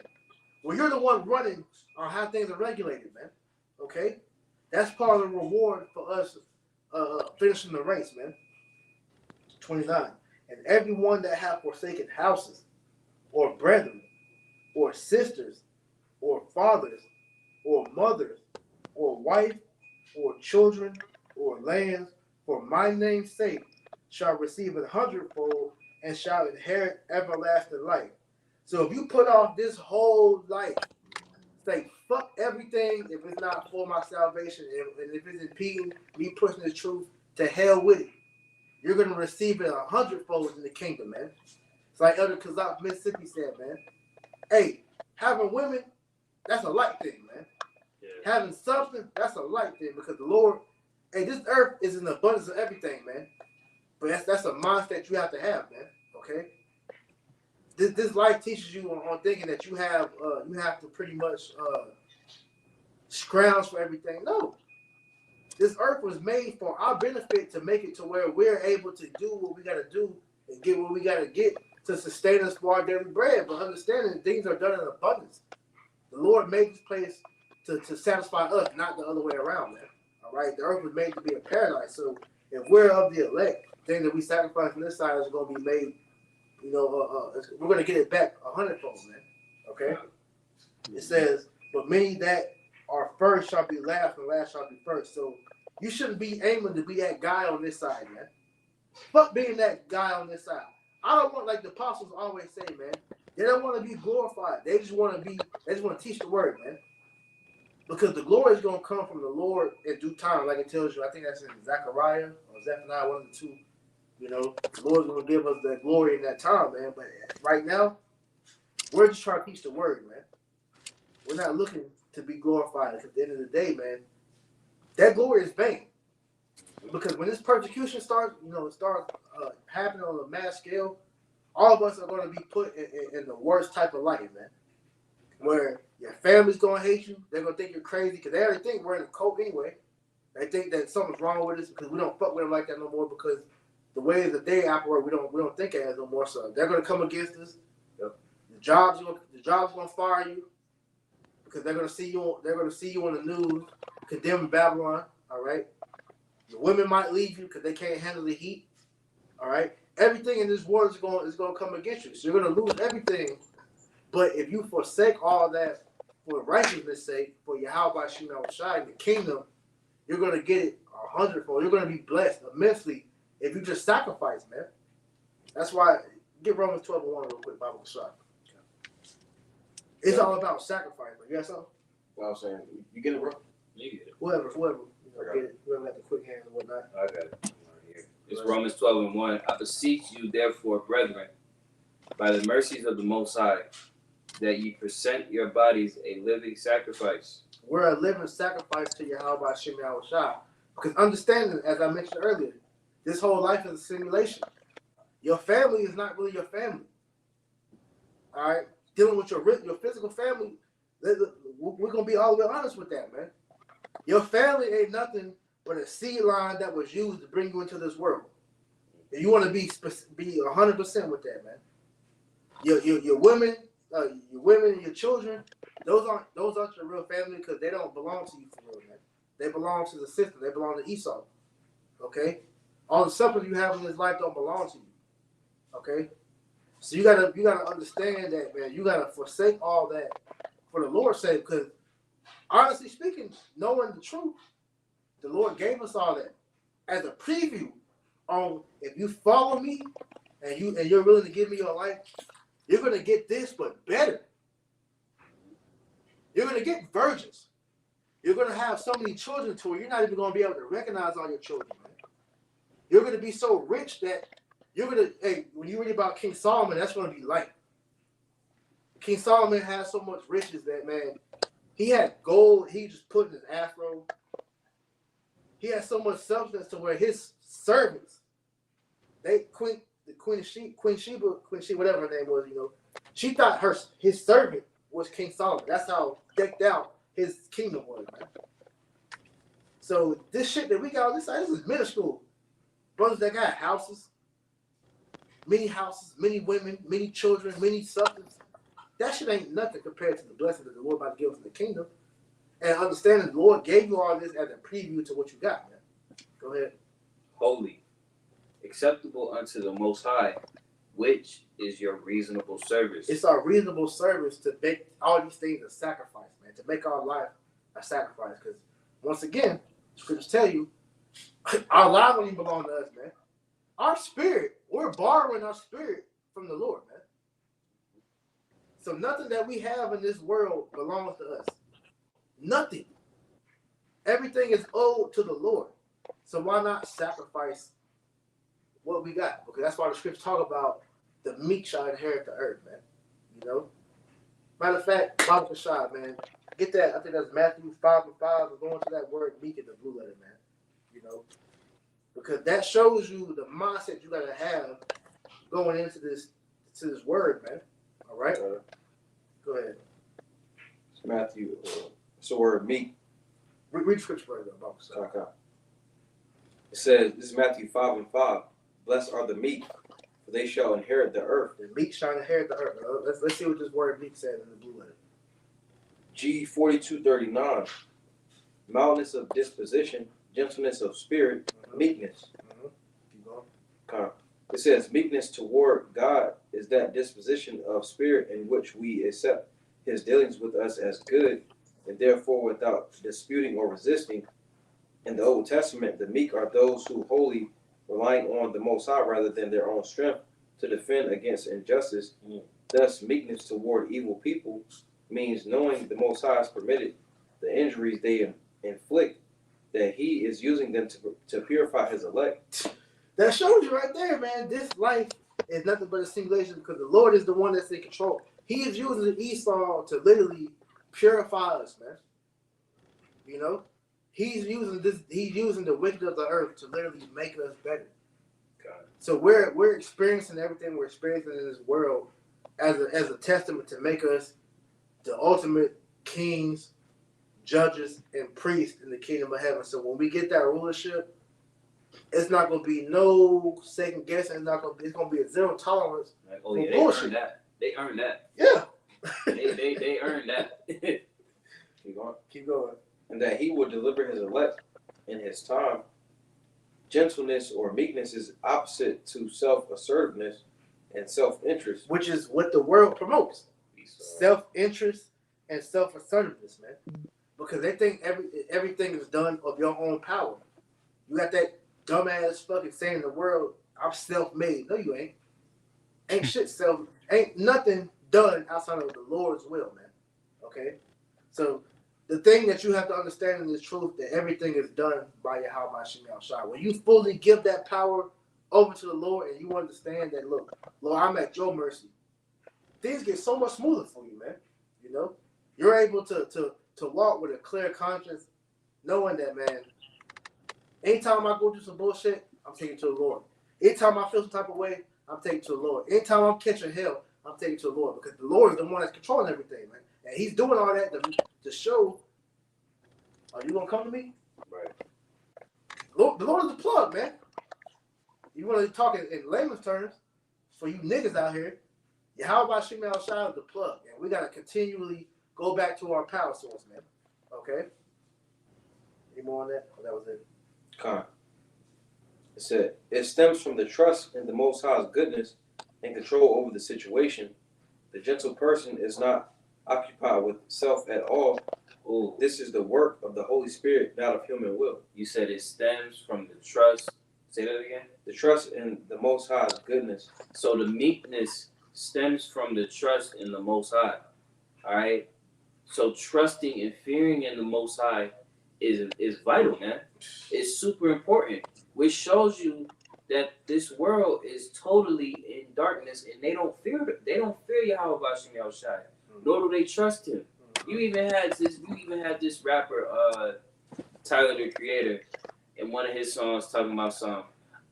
Well, you're the one running on how things are regulated, man, okay? That's part of the reward for us finishing the race, man. 29. And everyone that hath forsaken houses, or brethren, or sisters, or fathers, or mothers, or wife, or children, or lands, for my name's sake, shall receive 100-fold, and shall inherit everlasting life. So if you put off this whole life, say, fuck everything if it's not for my salvation, and if it's impeding me pushing the truth, to hell with it. You're going to receive it 100-fold in the kingdom, man. It's like Elder Kazak, Mississippi said, man. Hey, having women, that's a light thing, man. Yeah. Having something, that's a light thing, because the Lord, hey, this earth is an abundance of everything, man. But that's a mindset you have to have, man. Okay? This life teaches you on thinking that you have to pretty much scrounge for everything. No. This earth was made for our benefit, to make it to where we're able to do what we got to do and get what we got to get to sustain us for our daily bread. But understanding things are done in abundance. The Lord made this place to satisfy us, not the other way around, man. All right? The earth was made to be a paradise. So if we're of the elect, things that we sacrifice on this side is going to be made, we're going to get it back 100-fold, man. Okay? It says, but many that are first shall be last, and last shall be first. So you shouldn't be aiming to be that guy on this side, man. Fuck being that guy on this side. I don't want, like the apostles always say, man, they don't want to be glorified. They just want to teach the word, man. Because the glory is going to come from the Lord in due time, like it tells you. I think that's in Zechariah or Zephaniah, one of the two. The Lord's going to give us that glory in that time, man. But right now, we're just trying to teach the word, man. We're not looking to be glorified. Because at the end of the day, man, that glory is vain. Because when this persecution starts, happening on a mass scale, all of us are going to be put in the worst type of light, man. Where your family's going to hate you. They're going to think you're crazy because they already think we're in a cult anyway. They think that something's wrong with us because we don't fuck with them like that no more, because the way that they operate, we don't think as no more. So they're going to come against us. Yep. The job's going to fire you because they're going to see you on the news condemning Babylon. All right. The women might leave you because they can't handle the heat. All right. Everything in this world is going to come against you. So you're going to lose everything. But if you forsake all that for righteousness' sake, for Yahweh Shemel Shai, the kingdom, you're going to get it 100-fold. You're going to be blessed immensely if you just sacrifice, man. That's why, get Romans 12:1 real quick, Bible shot. It's all about sacrifice. You got something? Well, I'm saying, you get it, bro? You get it. Whoever get it. Whoever got the quick hands and whatnot. I got it. It's Romans 12:1. I beseech you, therefore, brethren, by the mercies of the Most High, that ye present your bodies a living sacrifice. We're a living sacrifice to Yahweh Shemel Shai. Because understanding, as I mentioned earlier, this whole life is a simulation. Your family is not really your family. All right? Dealing with your physical family, we're going to be all the way honest with that, man. Your family ain't nothing but a seed line that was used to bring you into this world. And you want to be 100% with that, man. Your women, and your children, those aren't your real family, because they don't belong to you for real, man. They belong to the system. They belong to Esau. Okay? All the suppers you have in this life don't belong to you. Okay? So you gotta understand that, man. You gotta forsake all that for the Lord's sake, because honestly speaking, knowing the truth, the Lord gave us all that as a preview on, if you follow me and you're willing to give me your life, you're gonna get this, but better. You're gonna get virgins. You're gonna have so many children to where you're not even gonna be able to recognize all your children, man. You're going to be so rich that you're going to, hey, when you read about King Solomon, that's going to be light. King Solomon has so much riches that, man, he had gold, he just put in his afro. He had so much substance to where his servants, Queen Sheba, whatever her name was, you know, she thought his servant was King Solomon. That's how decked out his kingdom was, man. So this shit that we got on this side, this is minuscule. Brothers that got houses, many women, many children, many substance. That shit ain't nothing compared to the blessing that the Lord about to give us in the kingdom. And understanding the Lord gave you all this as a preview to what you got, man. Go ahead. Holy, acceptable unto the Most High, which is your reasonable service. It's our reasonable service to make all these things a sacrifice, man. To make our life a sacrifice. Because once again, scriptures tell you, our life don't even belong to us, man. Our spirit, we're borrowing our spirit from the Lord, man. So nothing that we have in this world belongs to us. Nothing. Everything is owed to the Lord. So why not sacrifice what we got? Because that's why the scriptures talk about the meek shall inherit the earth, man. You know? Matter of fact, Bible shot, man. Get that. I think that's Matthew 5:5. We're going to that word meek in the blue letter, man. You know? Because that shows you the mindset you gotta have going into this word, man. All right? Go ahead. It's Matthew. It's the word meek. Read scripture for the Bible. Okay. It says, this is Matthew 5:5. Blessed are the meek, for they shall inherit the earth. The meek shall inherit the earth. Let's see what this word meek says in the blue letter. G4239. Mildness of disposition, gentleness of spirit, meekness. Keep going. Okay. It says, meekness toward God is that disposition of spirit in which we accept his dealings with us as good, and therefore without disputing or resisting. In the Old Testament, the meek are those who wholly relying on the Most High rather than their own strength to defend against injustice. Thus, meekness toward evil people means knowing the Most High has permitted the injuries they inflict, that he is using them to purify his elect. That shows you right there, man. This life is nothing but a simulation because the Lord is the one that's in control. He is using Esau to literally purify us, man. You know? He's using the wicked of the earth to literally make us better. God. So we're experiencing everything we're experiencing in this world as a testament to make us the ultimate kings, judges, and priests in the kingdom of heaven. So when we get that rulership, it's not gonna be no second guessing. It's gonna be a zero tolerance. Like, oh yeah, they earned that. They earned that. Yeah. they earned that. Keep going. Keep going. And that he will deliver his elect in his time. Gentleness or meekness is opposite to self-assertiveness and self-interest. Which is what the world promotes. Self-interest and self-assertiveness, man. Because they think everything is done of your own power. You got that dumbass fucking saying in the world, I'm self-made. No, you ain't. Ain't nothing done outside of the Lord's will, man. Okay? So the thing that you have to understand in this truth that everything is done by Yahweh Shem Shai. When you fully give that power over to the Lord and you understand that, look, Lord, I'm at your mercy, things get so much smoother for you, man. You know? You're able to walk with a clear conscience, knowing that, man, anytime I go through some bullshit, I'm taking it to the Lord. Anytime I feel some type of way, I'm taking it to the Lord. Anytime I'm catching hell, I'm taking it to the Lord. Because the Lord is the one that's controlling everything, man. And he's doing all that to show, are you going to come to me? Right. The Lord is the plug, man. You want to talk in layman's terms, for you niggas out here, Yahweh Shem Shai is the plug. And we got to continually go back to our power source, man. Okay? Any more on that? Oh, that was it. Con. It said, it stems from the trust in the Most High's goodness and control over the situation. The gentle person is not occupied with self at all. Ooh. This is the work of the Holy Spirit, not of human will. You said it stems from the trust. Say that again. The trust in the Most High's goodness. So the meekness stems from the trust in the Most High. All right. So trusting and fearing in the Most High is vital, man. It's super important, which shows you that this world is totally in darkness, and they don't fear Yahweh Bashim Yahushai, nor do they trust him. You even had this rapper, Tyler the Creator, in one of his songs talking about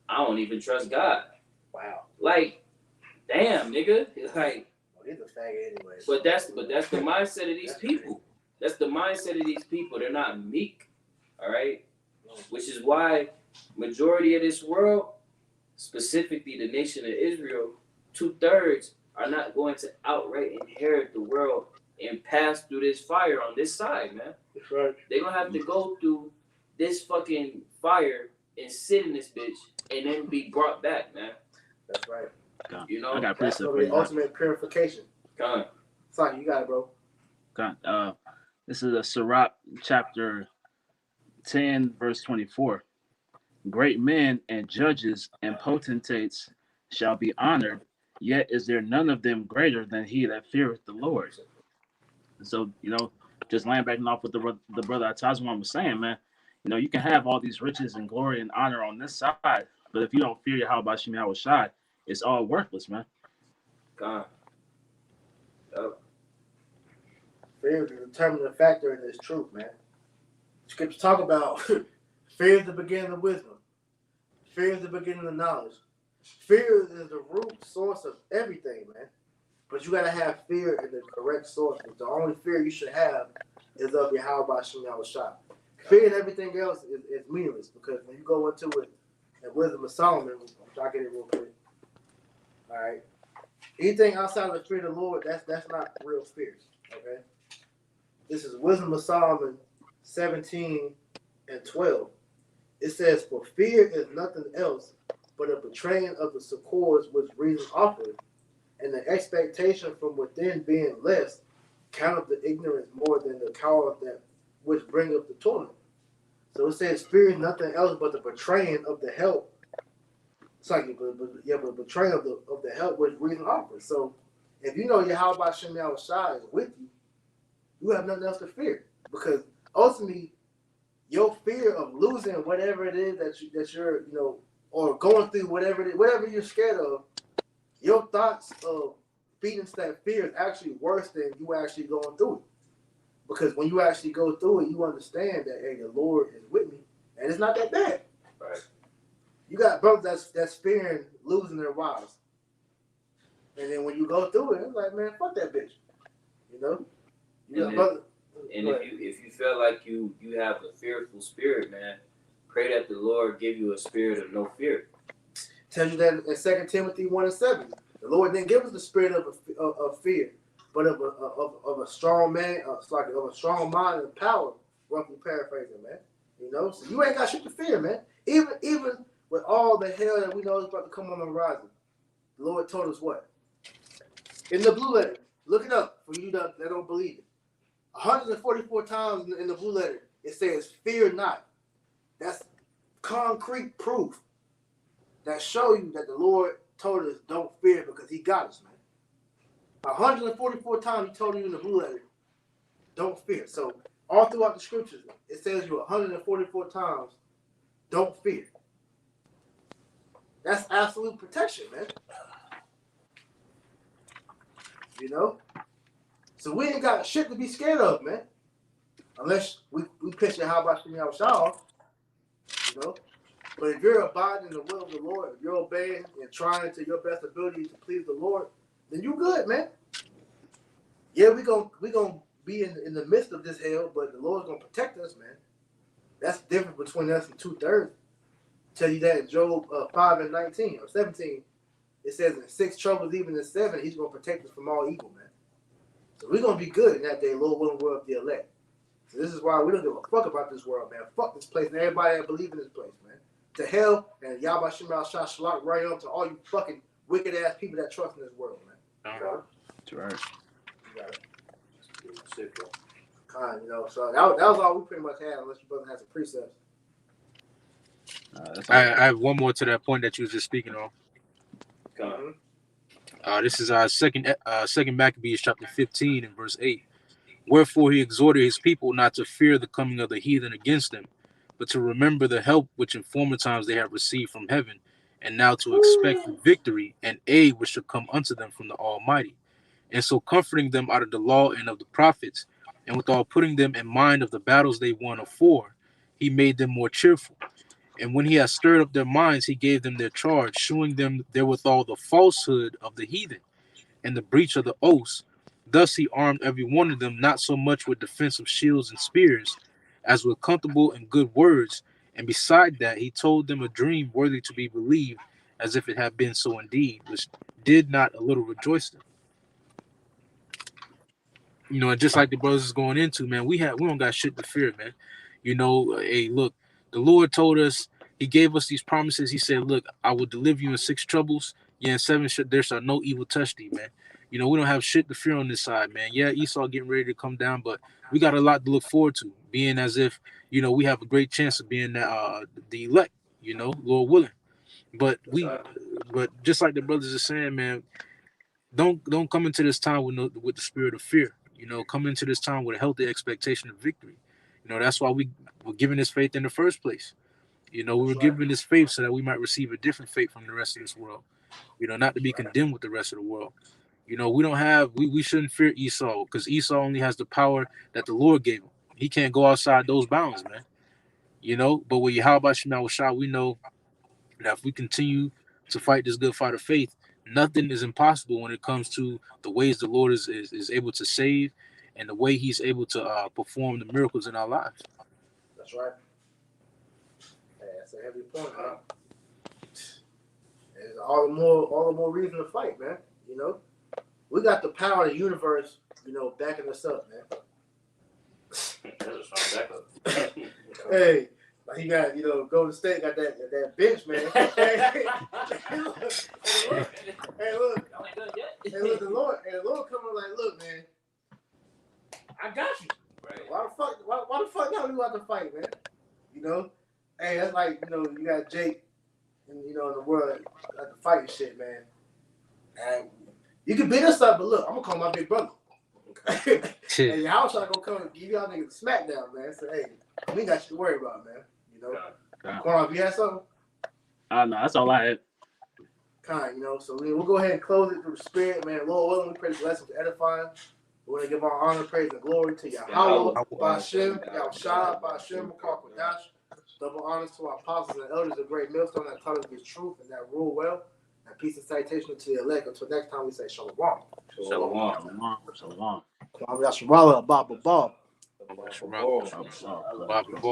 I don't even trust God. Wow. Like, damn, nigga. Like, well, he's a faggot anyway. but that's the mindset of these people. That's the mindset of these people. They're not meek, all right? Which is why majority of this world, specifically the nation of Israel, 2/3 are not going to outright inherit the world and pass through this fire on this side, man. That's right. They're gonna have to go through this fucking fire and sit in this bitch and then be brought back, man. That's right. You know, I got That's precept for the you. ultimate purification. Come on. Son, you got it, bro. God, this is a Sirach chapter 10, verse 24. Great men and judges and potentates shall be honored, yet is there none of them greater than he that feareth the Lord. So, just laying back off what the brother Atazwan was saying, man, you can have all these riches and glory and honor on this side, but if you don't fear Yahweh Bashim Yahushai, it's all worthless, man. Come on. Fear is a determining factor in this truth, man. Scriptures talk about fear is the beginning of wisdom. Fear is the beginning of knowledge. Fear is the root source of everything, man. But you gotta have fear in the correct source. The only fear you should have is of Yahweh Bashim Yahushai. Fear and everything else is meaningless, because when you go into it in Wisdom of Solomon, I'll get it real quick. All right. Anything outside of the fear of the Lord, that's not real fear. Okay. This is Wisdom of Solomon 17 and 12. It says, "For fear is nothing else but a betraying of the succors which reason offered, and the expectation from within being less, count the ignorance more than the cause that which bringeth the torment." So it says, fear is nothing else but the betraying of the help. It's like, but betraying of the help which reason offers. So if you know Yahweh Bashim Yahushai is with you, you have nothing else to fear, because ultimately your fear of losing whatever it is that you're or going through whatever you're scared of, your thoughts of feeding that fear is actually worse than you actually going through it. Because when you actually go through it, you understand that, hey, the Lord is with me, and it's not that bad. Right. You got brothers that's fearing losing their wives, and then when you go through it, it's like, man, fuck that bitch. If you feel like you have a fearful spirit, man, pray that the Lord give you a spirit of no fear. Tells you that in 2 Timothy 1:7. The Lord didn't give us the spirit of fear, but of a strong man, of a strong mind and power. Roughly paraphrasing, man. So you ain't got shit to fear, man. Even with all the hell that we know is about to come on the horizon, the Lord told us what? In the blue letter, look it up for you that don't believe it. 144 times in the blue letter, it says, "Fear not." That's concrete proof that show you that the Lord told us don't fear, because he got us, man. 144 times he told you in the blue letter, don't fear. So all throughout the scriptures, it says you 144 times, don't fear. That's absolute protection, man. So we ain't got shit to be scared of, man. Unless we picture how about Yahushua, But if you're abiding in the will of the Lord, if you're obeying and trying to your best ability to please the Lord, then you good, man. Yeah, we gonna be in the midst of this hell, but the Lord's gonna protect us, man. That's the difference between us and 2/3. Tell you that in Job 5 and 19 or 17, it says in 6 troubles, even in 7, he's gonna protect us from all evil, man. So we're gonna be good in that day, Lord willing, we're of the elect. So this is why we don't give a fuck about this world, man. Fuck this place and everybody that believe in this place, man. To hell and Yahweh Shemal Shah Shalak right on to all you fucking wicked ass people that trust in this world, man. That's right. You got it. So that was all we pretty much had, unless you brother has some precepts. I have one more to that point that you was just speaking on. This is our second Maccabees chapter 15 and verse 8. Wherefore he exhorted his people not to fear the coming of the heathen against them, but to remember the help which in former times they have received from heaven, and now to expect the victory and aid which shall come unto them from the Almighty. And so comforting them out of the law and of the prophets, and withal putting them in mind of the battles they won afore, he made them more cheerful. And when he had stirred up their minds, he gave them their charge, shewing them therewithal the falsehood of the heathen, and the breach of the oaths. Thus he armed every one of them, not so much with defense of shields and spears, as with comfortable and good words. And beside that, he told them a dream worthy to be believed, as if it had been so indeed, which did not a little rejoice them. You know, and just like the brothers is going into, man, we don't got shit to fear, man. You know, hey, look, the Lord told us, he gave us these promises. He said, look, I will deliver you in 6 troubles. Yeah, in 7 there shall no evil touch thee, man. You know, we don't have shit to fear on this side, man. Yeah, Esau getting ready to come down, but we got a lot to look forward to, being as if, you know, we have a great chance of being the elect, you know, Lord willing. But but just like the brothers are saying, man, don't come into this time with the spirit of fear. You know, come into this time with a healthy expectation of victory. You know, that's why we were given this faith in the first place. You know, we were given this faith so that we might receive a different fate from the rest of this world. You know, not to be condemned with the rest of the world. You know, we shouldn't fear Esau, because Esau only has the power that the Lord gave him. He can't go outside those bounds, man. You know, but with Yahweh Shema Shah, we know that if we continue to fight this good fight of faith, nothing is impossible when it comes to the ways the Lord is able to save and the way he's able to perform the miracles in our lives. That's right. Hey, that's a heavy point, man. There's all the more reason to fight, man. You know, we got the power of the universe, you know, backing us up, man. Hey, like you got, you know, Golden State got that bench, man. Hey, look, the Lord coming like, look, man, I got you. Right. Why the fuck y'all do have to fight, man? You know, hey, that's like, you know, you got Jake, and you know, in the world like the fighting shit, man. And you can beat us up, but look, I'm gonna call my big brother. And your house gonna come and give y'all niggas a smackdown, man. So hey, we ain't got shit to worry about, man. You know, Quan, you had something? No, that's all I had. Kind, you know. So we'll go ahead and close it through the spirit, man. Lord willing, we pray the blessings to edifying. We want to give our honor, praise, and glory to Yahweh, Bashem, Yahushua, Bashem, Kodash. Double honors to our apostles and elders of Great Millstone that taught us this truth and that rule well. And peace and citation to the elect. Until next time, we say Shalom. Shalom. Shalom.